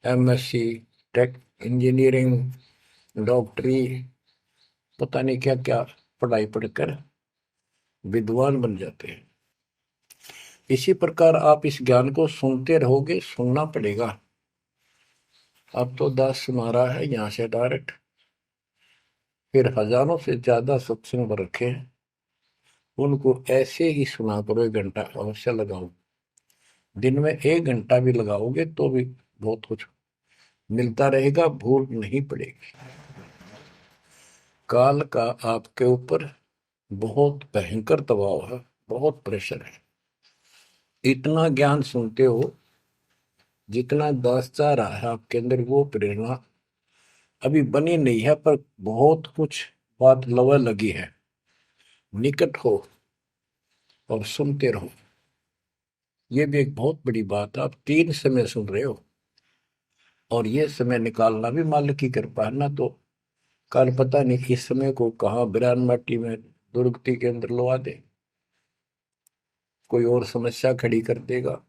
S1: एमएससी, टेक, इंजीनियरिंग, डॉक्टरी, पता नहीं क्या क्या पढ़ाई पढ़कर विद्वान बन जाते हैं। इसी प्रकार आप इस ज्ञान को सुनते रहोगे, सुनना पड़ेगा। अब तो दास सुना रहा है यहाँ से डायरेक्ट, फिर हजारों से ज्यादा सत्संग रखे हैं, उनको ऐसे ही सुना करो। 1 घंटा अवश्य लगाओ, दिन में 1 घंटा भी लगाओगे तो भी बहुत कुछ मिलता रहेगा, भूल नहीं पड़ेगी। काल का आपके ऊपर बहुत भयंकर दबाव है, बहुत प्रेशर है। इतना ज्ञान सुनते हो, जितना दास चाह रहा है आपके अंदर वो प्रेरणा अभी बनी नहीं है, पर बहुत कुछ बात लवा लगी है। निकट हो और सुनते रहो। ये भी एक बहुत बड़ी बात है। आप 3 समय सुन रहे हो, और ये समय निकालना भी मालिक की कृपा है ना। तो कल पता नहीं इस समय को कहाँ बिरान माटी में दुर्गति के अंदर लगा दे, कोई और समस्या खड़ी कर देगा,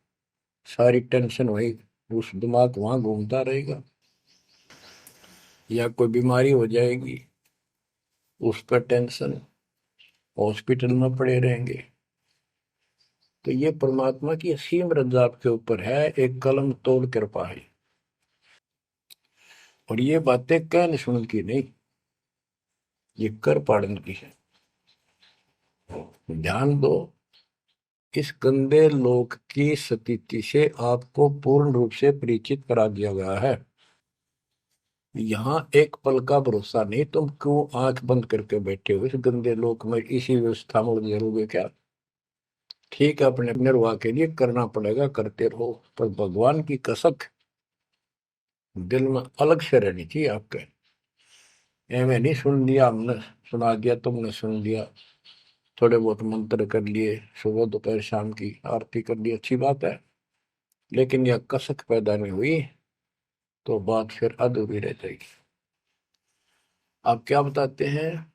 S1: सारी टेंशन वही, उस दिमाग वहां घूमता रहेगा, या कोई बीमारी हो जाएगी उस पर टेंशन, हॉस्पिटल में पड़े रहेंगे। तो ये परमात्मा की असीम रजा आपके ऊपर है, एक कलम तोड़ कृपा है। और ये बातें कहने सुन की नहीं, ये कर पाड़न की है। ध्यान दो, इस गंदे लोक की स्थिति से आपको पूर्ण रूप से परिचित करा दिया गया है। यहाँ एक पल का भरोसा नहीं, तुम क्यों आंख बंद करके बैठे हो इस गंदे लोक में, इसी व्यवस्था में उलझे रहोगे क्या? ठीक है, अपने निर्वाह के लिए करना पड़ेगा, करते रहो, पर भगवान की कसक दिल में अलग से रहनी चाहिए आपके। एवं नहीं सुन लिया हमने, सुना दिया तुमने, सुन लिया, थोड़े बहुत मंत्र कर लिए, सुबह दोपहर शाम की आरती कर ली, अच्छी बात है, लेकिन यह कसक पैदा नहीं हुई तो बात फिर अधूरी रह जाएगी। आप क्या बताते हैं?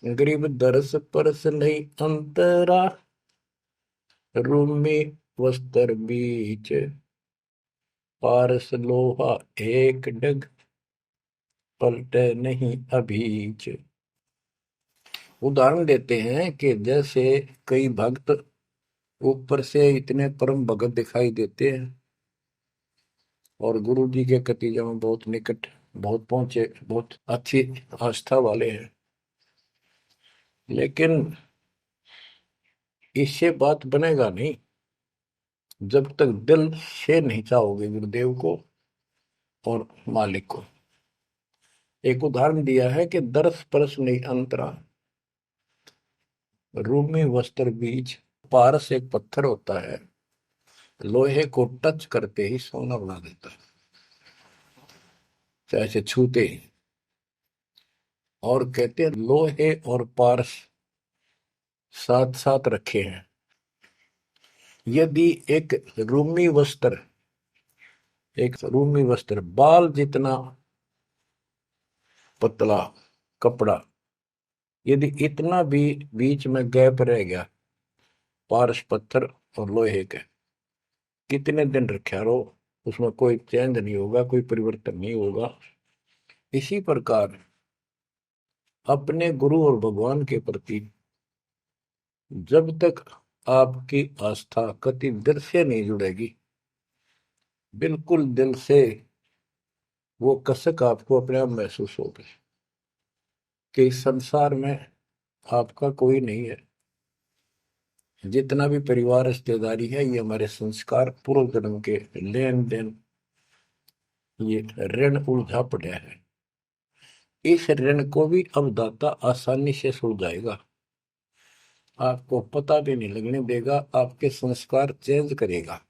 S1: गरीब दरस परस नहीं अंतरा, रूमी वस्त्र बीच, पारस लोहा एक डग, पलटे नहीं अभीच। उदाहरण देते हैं कि जैसे कई भक्त ऊपर से इतने परम भगत दिखाई देते हैं और गुरु जी के कतीजा में बहुत निकट, बहुत पहुंचे, बहुत अच्छी आस्था वाले हैं, लेकिन इससे बात बनेगा नहीं जब तक दिल से नहीं चाहोगे गुरुदेव को और मालिक को। एक उदाहरण दिया है कि दरस परस नहीं अंतरा, रूमी वस्त्र बीज। पारस एक पत्थर होता है, लोहे को टच करते ही सोना बना देता है, चाहे से छूते ही। और कहते हैं लोहे और पारस साथ साथ रखे हैं। यदि एक रूमी वस्त्र बाल जितना पतला कपड़ा, यदि इतना भी बीच में गैप रह गया पारस पत्थर और लोहे के, कितने दिन रखा रहो, उसमें कोई चेंज नहीं होगा, कोई परिवर्तन नहीं होगा। इसी प्रकार अपने गुरु और भगवान के प्रति जब तक आपकी आस्था कति दिल से नहीं जुड़ेगी, बिल्कुल दिल से, वो कसक आपको अपने आप महसूस होगी कि इस संसार में आपका कोई नहीं है। जितना भी परिवार रिश्तेदारी है, ये हमारे संस्कार पूर्व जन्म के लेन देन, ये ऋण उलझा पड़ा है। इस ऋण को भी अब दाता आसानी से सुलझाएगा, आपको पता भी नहीं लगने देगा, आपके संस्कार चेंज करेगा।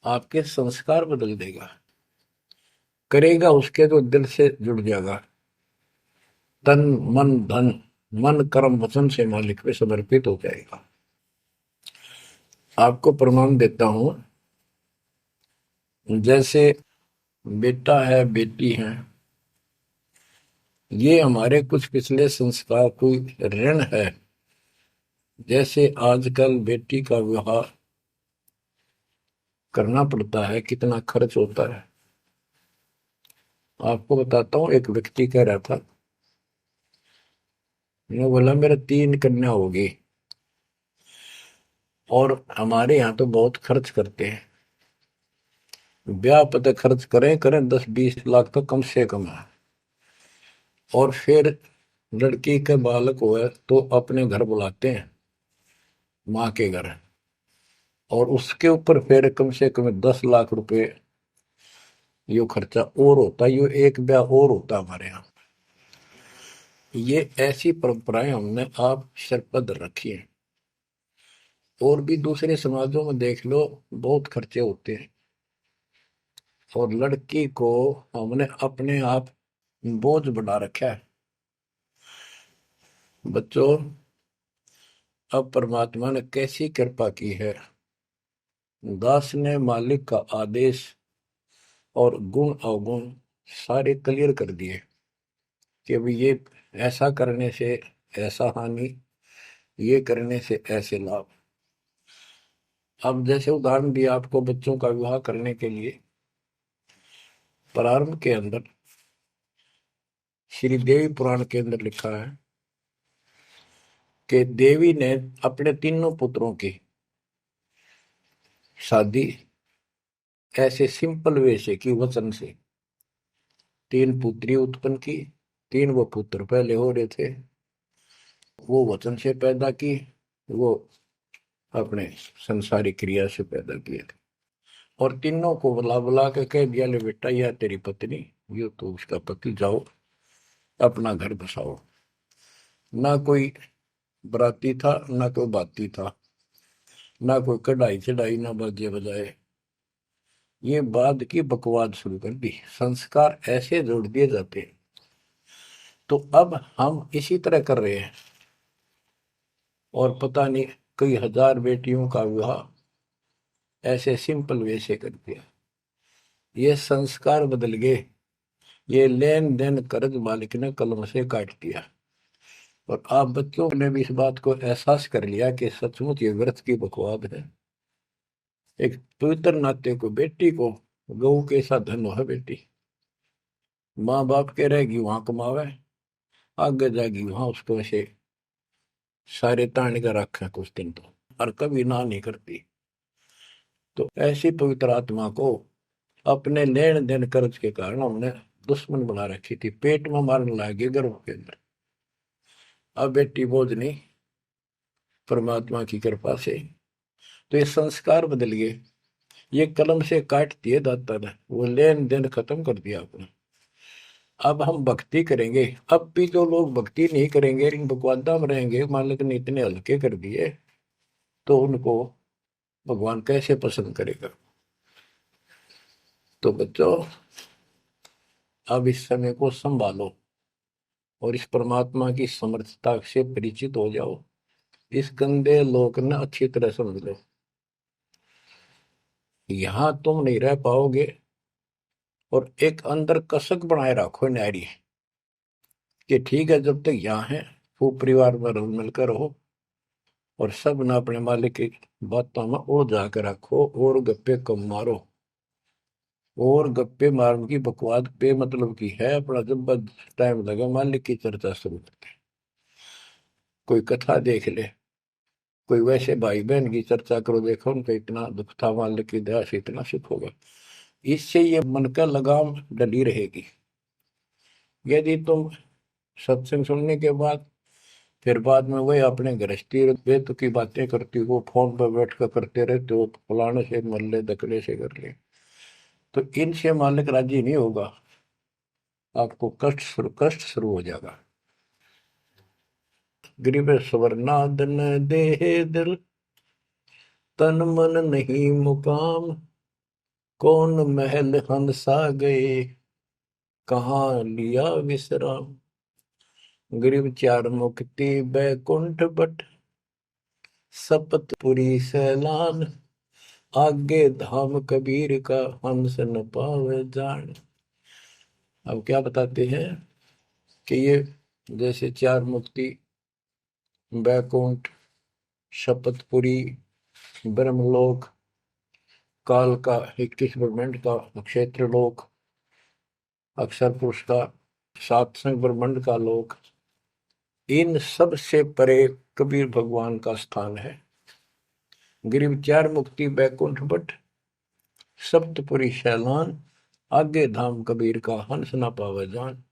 S1: आपके संस्कार बदल देगा। करेगा उसके तो दिल से जुड़ जाएगा। तन मन धन, मन कर्म वचन से मालिक पे समर्पित हो जाएगा। आपको प्रमाण देता हूं, जैसे बेटा है बेटी है, ये हमारे कुछ पिछले संस्कार कोई ऋण है। जैसे आजकल बेटी का विवाह करना पड़ता है, कितना खर्च होता है। आपको बताता हूँ, एक व्यक्ति कह रहा था, मैं बोला मेरा 3 कन्या होगी और हमारे यहाँ तो बहुत खर्च करते हैं, ब्याह पता खर्च करें करें 10-20 लाख तो कम से कम है। और फिर लड़की के बालक हुए तो अपने घर बुलाते हैं, माँ के घर, और उसके ऊपर फिर कम से कम 10 लाख रुपए यो खर्चा और होता है। यो एक ब्याह और होता है हमारे यहाँ। ये ऐसी परंपराएं हमने आप सिर पर रखी है। और भी दूसरे समाजों में देख लो, बहुत खर्चे होते हैं। और लड़की को हमने अपने आप बोझ बना रखा है। बच्चों, अब परमात्मा ने कैसी कृपा की है, दास ने मालिक का आदेश और गुण अवगुण सारे क्लियर कर दिए कि अभी ये ऐसा करने से ऐसा हानि, ये करने से ऐसे लाभ। अब जैसे उदाहरण दिया आपको, बच्चों का विवाह करने के लिए प्रारंभ के अंदर श्री देवी पुराण के अंदर लिखा है कि देवी ने अपने तीनों पुत्रों की शादी ऐसे सिंपल वे से की, वचन से। 3 पुत्री उत्पन्न की, 3 वो पुत्र पहले हो रहे थे, वो वचन से पैदा की, वो अपने संसारिक क्रिया से पैदा किए थे। और तीनों को बुला बुला के कह दिया, ले बेटा यह तेरी पत्नी, ये तो उसका पति, जाओ अपना घर बसाओ। ना कोई बराती था, ना कोई बाती था, ना कोई कढ़ाई चढ़ाई, ना बाजे बजाए। ये बाद की बकवाद शुरू कर दी, संस्कार ऐसे जोड़ दिए जाते हैं। तो अब हम इसी तरह कर रहे हैं, और पता नहीं कई हजार बेटियों का विवाह ऐसे सिंपल वे से कर दिया। ये संस्कार बदल गए। ये लेन देन कर्ज मालिक ने कलम से काट दिया। और आप बच्चों ने भी इस बात को एहसास कर लिया कि सचमुच ये व्रत की बकवाद है। एक पवित्र नाते को, बेटी को गऊ के साथ धन है बेटी। माँ बाप के रहेगी वहां कमावे, आगे जाएगी वहां उसको ऐसे सारे ताण का रखा कुछ दिन तो, और कभी ना नहीं करती। तो ऐसी पवित्र आत्मा को अपने लेन देन कर्ज के कारण हमने दुश्मन बना रखी थी, पेट में मारने लगे गर्भ के अंदर। अब बेटी बोझ नहीं, परमात्मा की कृपा से तो ये संस्कार बदल गए। ये कलम से काट दिए दाता ने, वो लेन देन खत्म कर दिया आपने। अब हम भक्ति करेंगे। अब भी जो लोग भक्ति नहीं करेंगे, इन बकवादा में रहेंगे, मालिक ने इतने हल्के कर दिए, तो उनको भगवान कैसे पसंद करेगा। तो बच्चों, अब इस समय को संभालो और इस परमात्मा की समर्थता से परिचित हो जाओ। इस गंदे लोक ने अच्छी तरह समझ लो। यहां तुम नहीं रह पाओगे। और एक अंदर कसक बनाए रखो नारी कि ठीक है, जब तक यहाँ है खूब परिवार में रल मिलकर रहो, और सब ना अपने मालिक की बातों में ओ जाकर रखो, और गप्पे कम मारो। और गप्पे मारने की बकवाद पे मतलब की है, अपना जब टाइम लगा मालिक की चर्चा शुरू करते। कोई कथा देख ले, कोई वैसे भाई बहन की चर्चा करो, देखो उनका इतना दुख था, मालिक की दया से इतना सुख होगा। इससे ये मन का लगाम डली रहेगी। यदि तुम सत्संग सुनने के बाद फिर बाद में वही अपने गृहस्थी वेद की बातें करती हो, फोन पर बैठ कर करते रहते हो, फलाने से मर ले, दकड़े से कर ले, तो इनसे मालिक राजी नहीं होगा। आपको कष्ट शुरू हो जाएगा। गरीब स्वर्णादन देह दिल, तन मन नहीं मुकाम, कौन महल हंसा गए, कहाँ लिया विश्राम। गिरव चार मुक्ति बैकुंठ बट, सपतपुरी सैलान। आगे धाम कबीर का, हंस न पावे जान। अब क्या बताते हैं कि ये जैसे चार मुक्ति, बैकुंठ, शपथपुरी, ब्रह्मलोक, काल का 21 ब्रह्मांड का क्षेत्र लोक, अक्षर पुरुष का सातसंग ब्रह्मांड का लोक, इन सब से परे कबीर भगवान का स्थान है। गिरिव चार मुक्ति बैकुंठ बट, सप्तपुरी शैलान। आगे धाम कबीर का, हंस ना पावे जान।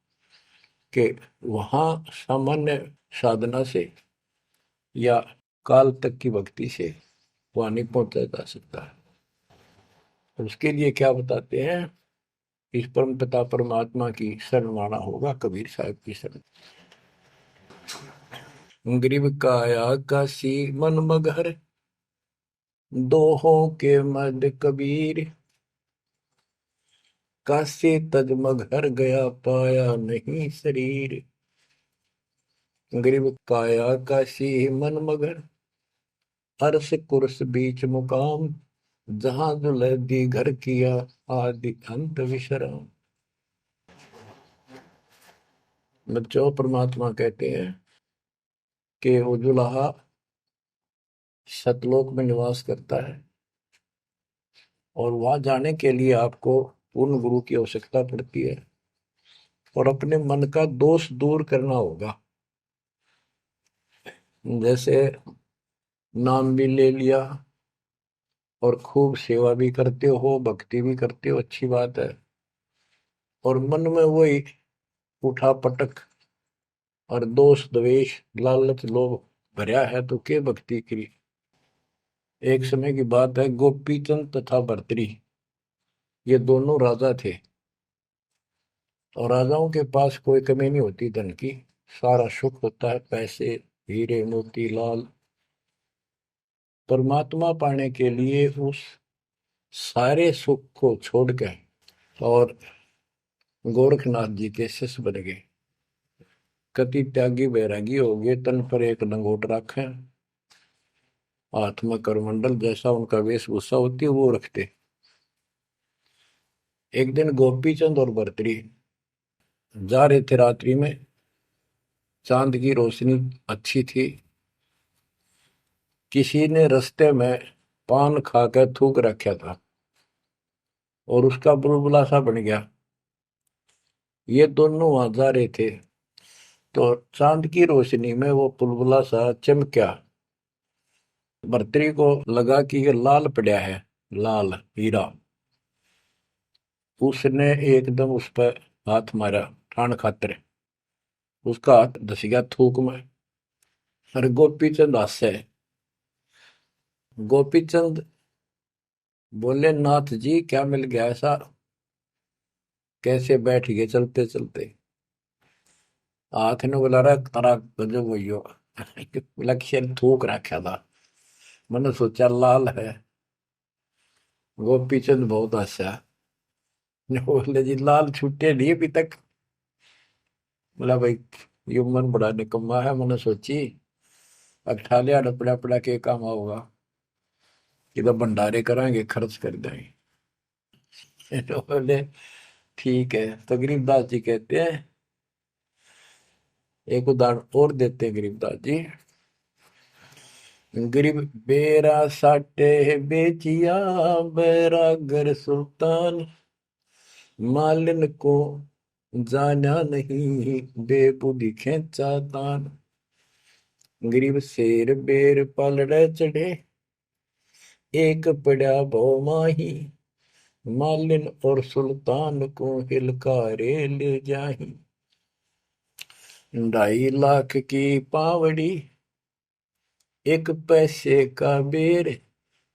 S1: के वहां सामान्य साधना से या काल तक की भक्ति से वहां नहीं पहुंचा जा सकता। उसके लिए क्या बताते हैं, इस परम पिता परमात्मा की शरण माना होगा, कबीर साहब की शरण। ग्रीव काया काशी मन मगहर, दोहों के मद कबीर। काशी तज मगहर गया, पाया नहीं शरीर। ग्रीव काया काशी मन मगर, अर्श कुर्स बीच मुकाम। जहां दुलहदी घर किया, आदि अंत विश्राम। बच्चों, परमात्मा कहते हैं कि वो दुल्हा सतलोक में निवास करता है, और वहां जाने के लिए आपको पूर्ण गुरु की आवश्यकता पड़ती है, और अपने मन का दोष दूर करना होगा। जैसे नाम भी ले लिया और खूब सेवा भी करते हो, भक्ति भी करते हो, अच्छी बात है, और मन में वही उठा पटक और दोष द्वेष लालच लोभ भरा है, तो के भक्ति करी। एक समय की बात है, गोपी चंद तथा भर्तरी, ये दोनों राजा थे, और राजाओं के पास कोई कमी नहीं होती धन की, सारा सुख होता है, पैसे हीरे मोती लाल। परमात्मा पाने के लिए उस सारे सुख को छोड़कर और गोरखनाथ जी के शिष्य बन गए। कति त्यागी बैरागी हो गए, तन पर एक लंगोट रखे, हाथ में करमंडल, जैसा उनका वेशभूषा होती है वो रखते। एक दिन गोपी चंद और भर्तरी जा रहे थे रात्रि में, चांद की रोशनी अच्छी थी। किसी ने रास्ते में पान खाकर थूक रखा था और उसका बुलबुला सा बन गया। ये दोनों वहां जा रहे थे, तो चांद की रोशनी में वो बुलबुला सा चमका। भर्तरी को लगा कि ये लाल पड़ा है, लाल हीरा। उसने एकदम उस पर हाथ मारा ठाण खातर, उसका हाथ धस गया थूक में। अरे गोपी चंद हासे। गोपी चंद बोले, नाथ जी क्या मिल गया ऐसा, कैसे बैठ गए चलते चलते। हाथ ने बोला, रहा तारा गजब हो लक्ष्य थूक रखा था, मैंने सोचा लाल है। गोपी चंद बहुत हंसा, बोले जी लाल छूटे नहीं अभी तक। बोला भाई, ये मन बड़ा निकम्मा है, मैंने सोची अब ठा लिया डपड़ा पड़ा के काम होगा, कि तो भंडारे कराएंगे खर्च कर देंगे। तो बोले ठीक है। तो गरीबदास जी कहते हैं, एक उदाहरण और देते हैं गरीबदास जी। गरीब बेरा साटे बेचिया, बैरागर सुल्तान। मालिन को जाना नहीं, बेबुद्धि खेचा तान। गरीब शेर बेर पलड़े चढ़े, एक पड़ा भो माही। मालिन और सुल्तान को हिलकारे ले जाही। 2.5 लाख की पावड़ी, एक पैसे का बेर।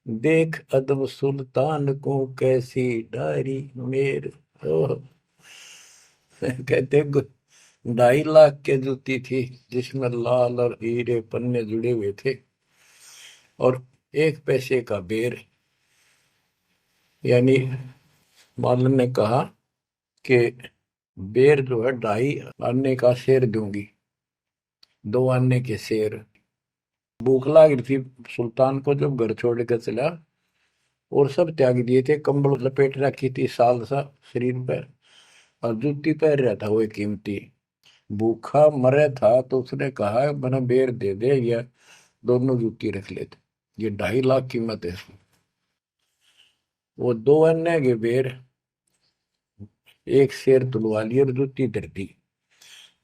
S1: देख अदब सुल्तान को, कैसी डारी मेर। ओह, कहते 2.5 लाख की जूती थी, जिसमें लाल और हीरे पन्ने जुड़े हुए थे, और 1 पैसे का बेर, यानी मालन ने कहा कि बेर जो है 2.5 आने का शेर दूंगी, 2 आने के शेर। भूख लाग रही थी सुल्तान को, जब घर छोड़ कर चला और सब त्याग दिए थे, कंबल लपेट रखी थी साल सा शरीर पर, और जूती पहन रहा था वो कीमती। भूखा मरे था तो उसने कहा मैंने बेर दे दे, या दोनों जूती रख लेते, ये 2.5 लाख कीमत है इसकी। वो 2 आने के बेर एक शेर तुलवा लिया और जूती धर दी।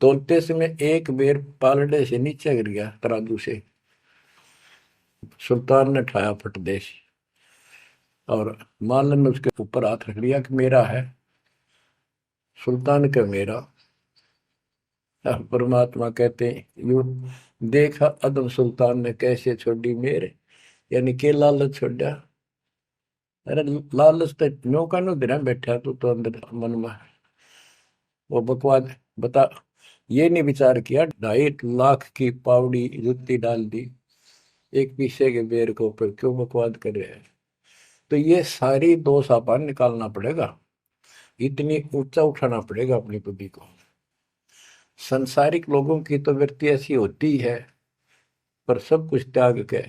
S1: तोलते समय एक बेर पालड़े से नीचे गिर गया तराजू से। सुल्तान ने ठाया फटदेश, और मालन ने उसके ऊपर हाथ रख लिया कि मेरा है। सुल्तान का मेरा। परमात्मा कहते हैं यू देखा अदम सुल्तान ने कैसे छोड़ी मेरे, यानी के लालच छोड़ा। अरे लालच तो नौका नो दिन बैठा तू तो अंदर मन में वो बकवाद बता। ये नहीं विचार किया 2.5 लाख की पावड़ी जुत्ती डाल दी एक पीछे के बेर के ऊपर, क्यों बकवाद कर रहे हैं। तो ये सारी दोष अपन निकालना पड़ेगा, इतनी ऊंचा उठाना पड़ेगा अपनी बुद्धि को। संसारिक लोगों की तो वृत्ति ऐसी होती है, पर सब कुछ त्याग के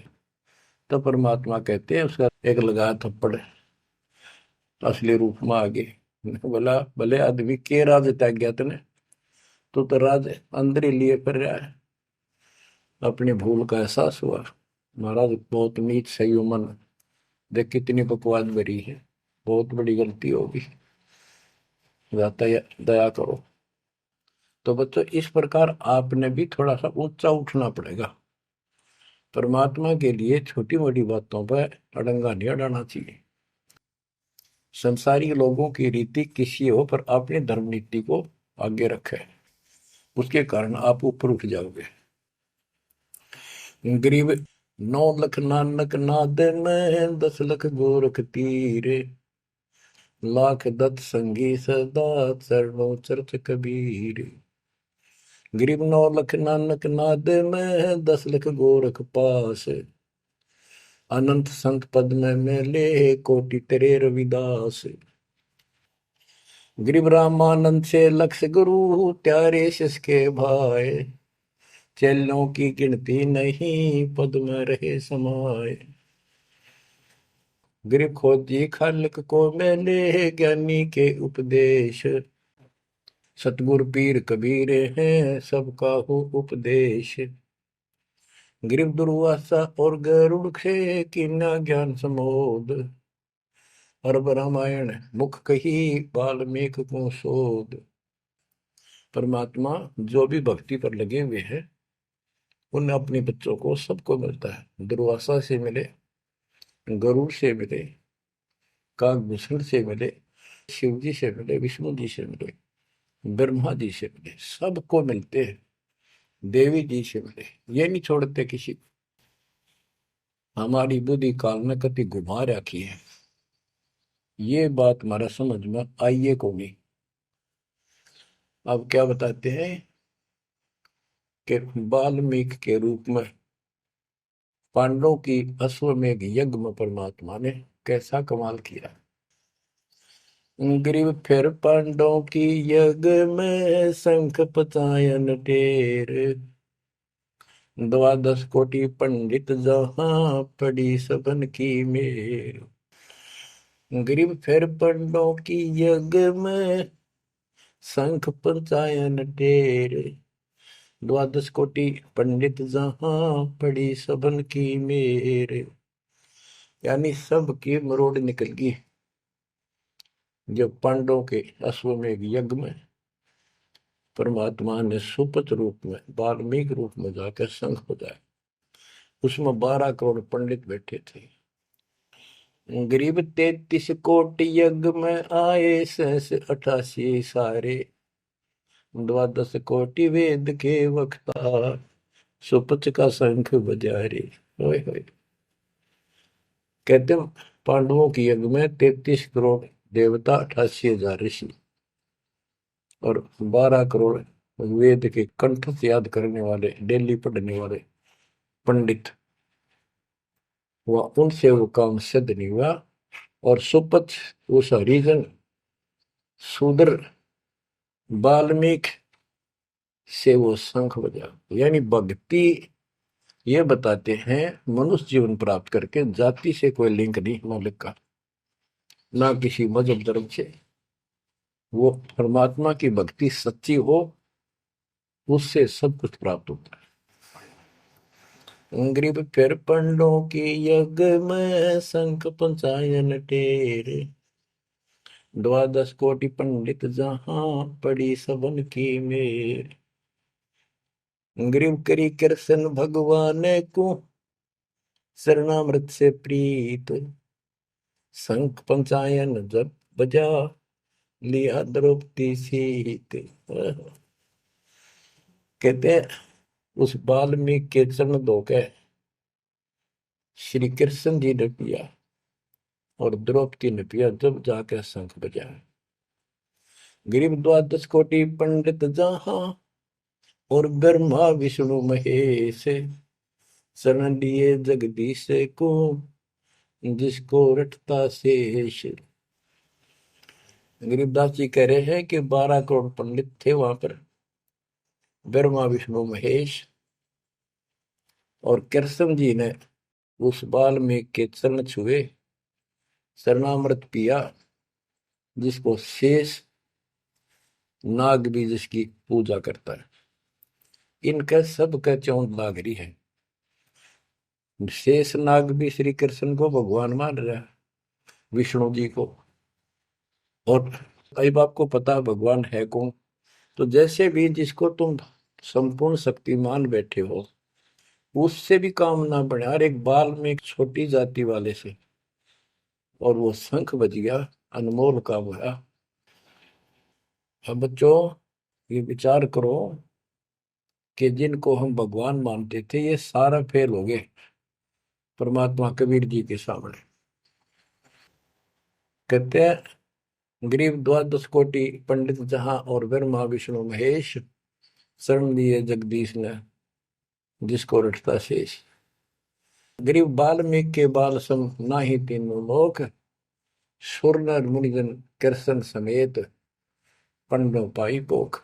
S1: तो परमात्मा कहते हैं उसका एक लगा थप्पड़ असली रूप में आगे। बोला भले आदमी के राज त्याग गया तने, तो राज अंदर ही लिए फिर रहा है। अपनी भूल का एहसास हुआ, महाराज बहुत नीच सही मन, देख कितनी बकवाद भरी है, बहुत बड़ी गलती होगी, दया करो। तो बच्चों इस प्रकार आपने भी थोड़ा सा ऊंचा उठना पड़ेगा। परमात्मा के लिए छोटी मोटी बातों पर अड़ंगा नहीं अड़ाना चाहिए। संसारी लोगों की रीति किसी हो, पर अपनी धर्म नीति को आगे रखे, उसके कारण आप ऊपर उठ जाओगे। गरीब 9 लाख नानक नाद में 10 लाख गोरख तीरे, लाख दत्त संगी सदा चरणों चरत कबीर। गरीब 9 लाख नानक नाद में 10 लाख गोरख पास, अनंत संत पद में मेले कोटि तेरे रविदास। गरीब रामानंद से लक्ष्य गुरु त्यारे शिष के भाई, चेलों की गिनती नहीं पद में रहे समाये। गरीब खोजी खालिक को मेले ज्ञानी के उपदेश, सतगुरु पीर कबीर हैं सबका हो उपदेश। गरीब दुर्वासा और गरुड़ से कीना ज्ञान समोद, अरब रामायण मुख कही वाल्मीकि को शोध। परमात्मा जो भी भक्ति पर लगे हुए हैं उन अपने बच्चों को सबको मिलता है। दुर्वासा से मिले, गरुड़ से मिले, काकभूषण से मिले, शिव जी से मिले, विष्णु जी से मिले, ब्रह्मा जी से मिले, सबको मिलते हैं। देवी जी से मिले, ये नहीं छोड़ते किसी को। हमारी बुद्धि काल में कति घुमा रखी है, ये बात हमारा समझ में आइए को नहीं। अब क्या बताते हैं कि वाल्मीकि के रूप में पांडवों की अश्वमेध यज्ञ में परमात्मा ने कैसा कमाल किया। ग्रीव फिर पांडवों की यज्ञ में शंख पचायन टेर, 12 कोटि पंडित जहां पड़ी सबन की मेर। ग्रीव फिर पांडवों की यज्ञ में शंख पचायन टेर, 12 कोटि पंडित जहां पड़ी सबन की मेर। यानी सबकी मरोड़ निकल गई जब पांडवों के अश्वमेध यज्ञ में परमात्मा ने सुपत रूप में वाल्मीकि रूप में जाकर शंख बजाया। उसमें 12 करोड़ पंडित बैठे थे। गरीब 33 कोटि यज्ञ में आए सहस 88 सारे, 12 कोटि वेद के वक्ता सुपच का शंख बजा रे। होए होए। कहते पांडवों की यज्ञ में 33 करोड़ देवता, 88,000 ऋषि और 12 करोड़ वेद के कंठ से याद करने वाले, डेली पढ़ने वाले पंडित। वह उनसे वो काम सिद्ध नहीं हुआ। और सुपथ उस हरिजन शूद्र वाल्मीकि से वो शंख बजा, यानी भक्ति ये बताते हैं मनुष्य जीवन प्राप्त करके जाति से कोई लिंक नहीं मालिक का, ना किसी मजहब धर्म से। वो परमात्मा की भक्ति सच्ची हो, उससे सब कुछ प्राप्त होता है। ग्रीब फिर पंडों की यज्ञ में शंख पंचायन टेर, द्वादश कोटि पंडित जहां पड़ी सबन की मेर। ग्रीव करी कृष्ण भगवान को शरणामृत से प्रीत, शंख पंचायन जब बजा लिया द्रौपदी सीत। कहते हैं उस वाल्मीकि के चरण धोके श्री कृष्ण जी ने पिया और द्रौपदी ने पिया, जब जाकर शंख बजा। गरीब द्वादश कोटि पंडित जहां और ब्रह्मा विष्णु महेश, शरण लिए जगदीश को जिसको रटता शेष। गरीबदास जी कह रहे हैं कि 12 करोड़ पंडित थे वहां पर, ब्रह्मा विष्णु महेश, और कृष्ण जी ने उस वाल्मीकि के चरण छुए, शरणामृत पिया, जिसको शेष नाग भी जिसकी पूजा करता है। इनका सबका चौंध लाग रही है। शेष नाग भी श्री कृष्ण को भगवान मान रहा है, विष्णु जी को। और अब आपको पता भगवान है कौन, तो जैसे भी जिसको तुम संपूर्ण शक्तिमान बैठे हो, उससे भी काम ना बढ़े, हर एक बाल में एक छोटी जाति वाले से, और वो शंख बज गया, अनमोल काम हुआ। अब बच्चों ये विचार करो कि जिनको हम भगवान मानते थे ये सारा फेल हो गए परमात्मा कबीर जी के सामने। कहते हैं गरीब द्वादश कोटि पंडित जहां और ब्रह्मा विष्णु महेश, शरण लिए जगदीश ने जिसको रटता शेष। गरीब वाल्मीकि के बाल सम नाही तीनों लोक, सुर नर मुनिजन कृष्ण समेत पंडों पाई पोख।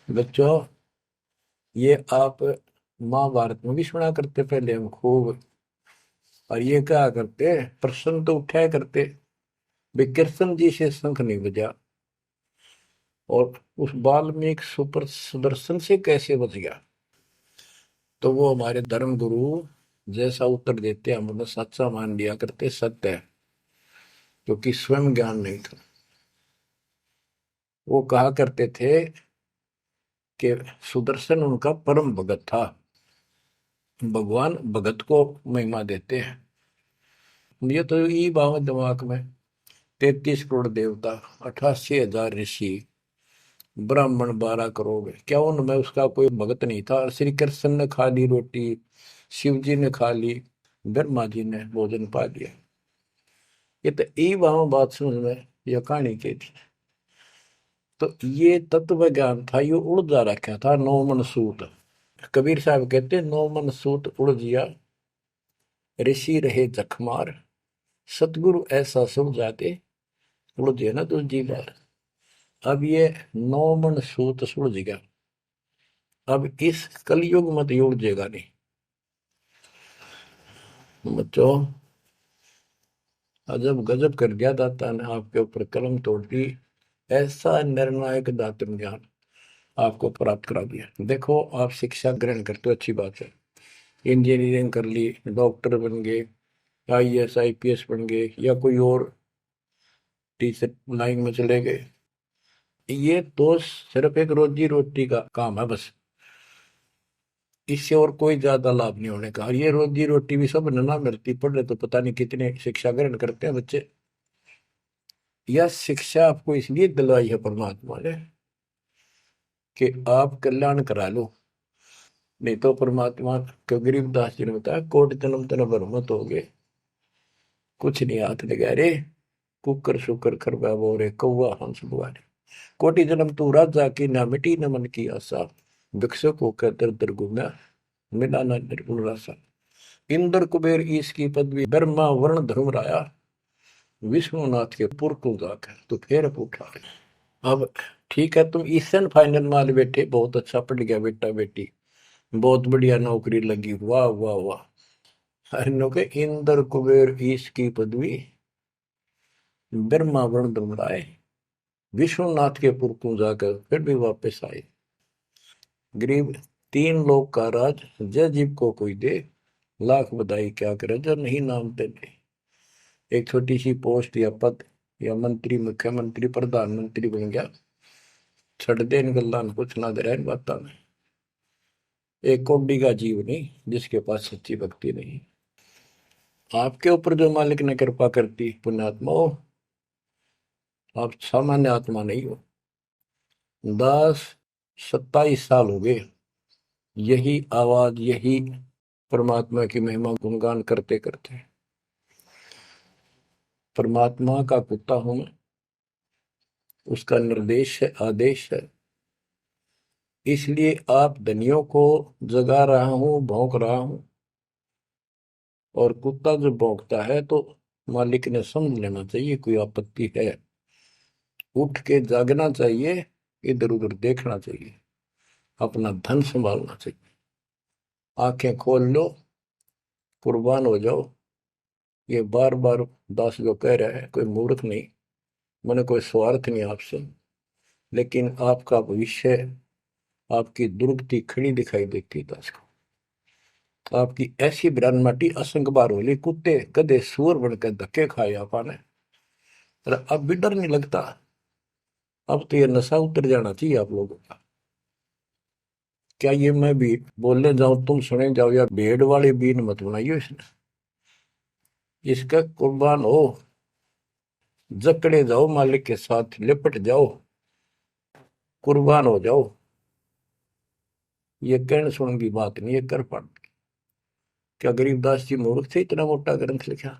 S1: बच्चों ये आप महाभारत में भी सुना करते पहले हम खूब, और ये क्या करते प्रश्न तो उठाया करते, कृष्ण जी से शंख नहीं बजा और उस वाल्मीकि सुपर सुदर्शन से कैसे बच गया। तो वो हमारे धर्म गुरु जैसा उत्तर देते हम उन्हें सच्चा मान लिया करते, सत्य है, क्योंकि स्वयं ज्ञान नहीं था। वो कहा करते थे कि सुदर्शन उनका परम भगत था। भगवान भगत को महिमा देते हैं। ये तो ये बात दिमाग में, 33 करोड़ देवता, 88,000 ऋषि, ब्राह्मण 12 करोड़, क्या उनमें उसका कोई भगत नहीं था। श्री कृष्ण ने खा ली रोटी, शिव जी ने खा ली, ब्रह्मा जी ने भोजन पा लिया। ये तो ई वहां बात समझ में यह कहानी की थी। तो ये तत्व ज्ञान था, ये उड़ जा रखा था। 9 मन सूत, कबीर साहब कहते 9 मन सूत उड़ जिया, ऋषि रहे जखमार, सतगुरु ऐसा सब जाते उड़ जे ना दूसरी बार। अब ये 9 मन सूत सुलझ गया, अब इस कलयुग में तो ये उड़जेगा नहीं। बच्चों अजब गजब कर दिया दाता ने आपके ऊपर कलम तोड़ दी, ऐसा निर्णायक दातन ज्ञान आपको प्राप्त करा दिया। देखो आप शिक्षा ग्रहण करते हो, अच्छी बात है, इंजीनियरिंग कर ली, डॉक्टर बन गए, IAS IPS बन गए, या कोई और टीचर लाइन में चले गए। ये तो सिर्फ एक रोजी रोटी का काम है बस, इससे और कोई ज्यादा लाभ नहीं होने का। और ये रोजी रोटी भी सब ना मिलती, पढ़ रहे तो पता नहीं कितने शिक्षा ग्रहण करते हैं बच्चे। यह शिक्षा आपको इसलिए दिलवाई है परमात्मा ने कि आप कल्याण करा लो, नहीं तो परमात्मा को गरीबदास जी ने बताया कोट जन्म तन भ्रमत हो गए, कुछ नहीं हाथ लगा रे, कुकर शुकर खरबा बोरे कौआ हंस बुआरे। कोटि जन्म तू राजा की ना मिटी न मन की आशा, भिक्षुक होकर दर दर घूमा मिला न निर्गुण रासा। इंद्र कुबेर ईश की पदवी, ब्रह्मा वर्ण धर्म राया, विष्णुनाथ के पुर को जाकर तो फिर पूछा। अब ठीक है, तुम ईसन फाइनल माल बैठे, बहुत अच्छा पढ़ गया बेटा बेटी, बहुत बढ़िया नौकरी लगी, वाह वाह वाह। अरे के इंद्र कुबेर ईश की पदवी ब्रह्मा वरुण धुमराए, विश्वनाथ के पुर को जाकर फिर भी वापस आए। गरीब तीन लोग का राज जय जीव को कोई दे, लाख बधाई क्या करे जो नहीं नाम तेरे। एक छोटी सी पोस्ट या पद या मंत्री, मुख्यमंत्री, प्रधानमंत्री बन गया, छड़ दे इन गल्लां कुछ ना दे इन बातों में। एक कौड़ी का जीव नहीं जिसके पास सच्ची भक्ति नहीं। आपके ऊपर जो मालिक ने कृपा करती, पुण्यात्मा हो, आप सामान्य आत्मा नहीं हो। 10-27 साल हो गए यही आवाज, यही परमात्मा की महिमा गुणगान करते करते। परमात्मा का कुत्ता हूं मैं, उसका निर्देश है, आदेश है, इसलिए आप धनियों को जगा रहा हूं, भौंक रहा हूं। और कुत्ता जब भौंकता है तो मालिक ने समझ लेना चाहिए कोई आपत्ति है, उठ के जागना चाहिए, इधर उधर देखना चाहिए, अपना धन संभालना चाहिए। आंखें खोल लो, कुर्बान हो जाओ। ये बार बार दास जो कह रहा है, कोई मूर्ख नहीं, मैंने कोई स्वार्थ नहीं आपसे, लेकिन आपका भविष्य, आपकी दुर्गति खड़ी दिखाई देती है दास को। आपकी ऐसी बिरान माटी असंग बार होली, कुत्ते गधे सुअर बनकर धक्के खाए आपने, अब भी डर नहीं लगता। अब तो ये नशा उतर जाना चाहिए आप लोगों का। क्या ये मैं भी बोलने जाऊं तुम सुने जाओ, या भेड़ वाले बीन मत बनाइयो इसने। इसका कुर्बान हो, जकड़े जाओ, मालिक के साथ लिपट जाओ, कुर्बान हो जाओ। ये कहने सुन की बात नहीं, ये कर पड़। क्या गरीबदास जी मूर्ख थे इतना मोटा ग्रंथ लिखा?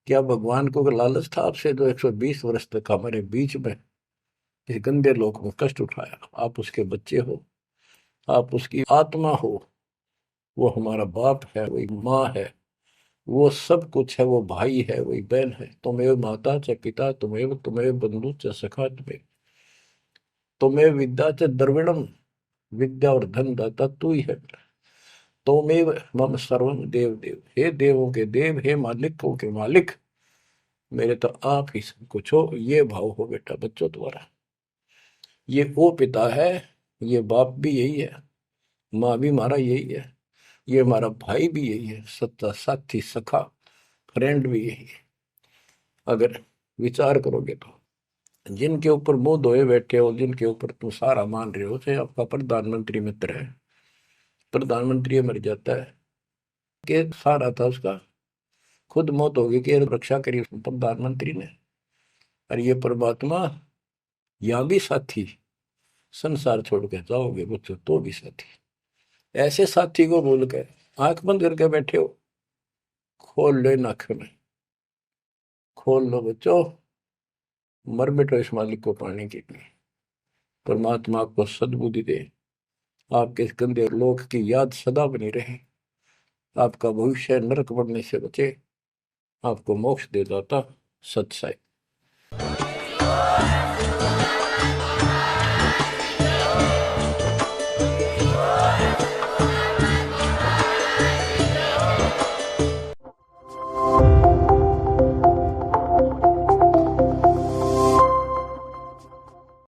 S1: क्या भगवान को लालच था आपसे जो 120 वर्ष तक हमारे बीच में इस गंदे लोक में कष्ट उठाया? आप उसके बच्चे हो, आप उसकी आत्मा हो, वो हमारा बाप है, वही माँ है, वो सब कुछ है, वो भाई है, वही बहन है। तुम्हें माता च पिता, तुम्हें बंधु च सखा, तुम्हें विद्या च द्रविणम, विद्या और धन दाता तू ही है। तोमेव मम सर्वम देव देव, हे देवों के देव, हे मालिकों के मालिक, मेरे तो आप ही सब कुछ हो। ये भाव हो बेटा बच्चों तुम्हारा। ये वो पिता है, ये बाप भी यही है, माँ भी हमारा यही है, ये हमारा भाई भी यही है, सच्चा साथी सखा फ्रेंड भी यही है। अगर विचार करोगे तो जिनके ऊपर मुंह धोए बैठे हो, जिनके ऊपर तुम सारा मान रहे हो, चाहे आपका प्रधानमंत्री मित्र है, प्रधानमंत्री मर जाता है कि सारा था उसका, खुद मौत होगी कि रक्षा करी प्रधानमंत्री ने। और ये परमात्मा, या भी साथी, संसार छोड़ के जाओगे बच्चों तो भी साथी। ऐसे साथी को भूल कर आंख बंद करके बैठे हो, खोल लो नाक में, खोल लो बच्चों, मर बैठो इस मालिक को पाने के लिए। परमात्मा आपको सद्बुद्धि दे, आपके इस गंदे लोक की याद सदा बनी रहे, आपका भविष्य नरक बनने से बचे, आपको मोक्ष दे दाता सत्साई।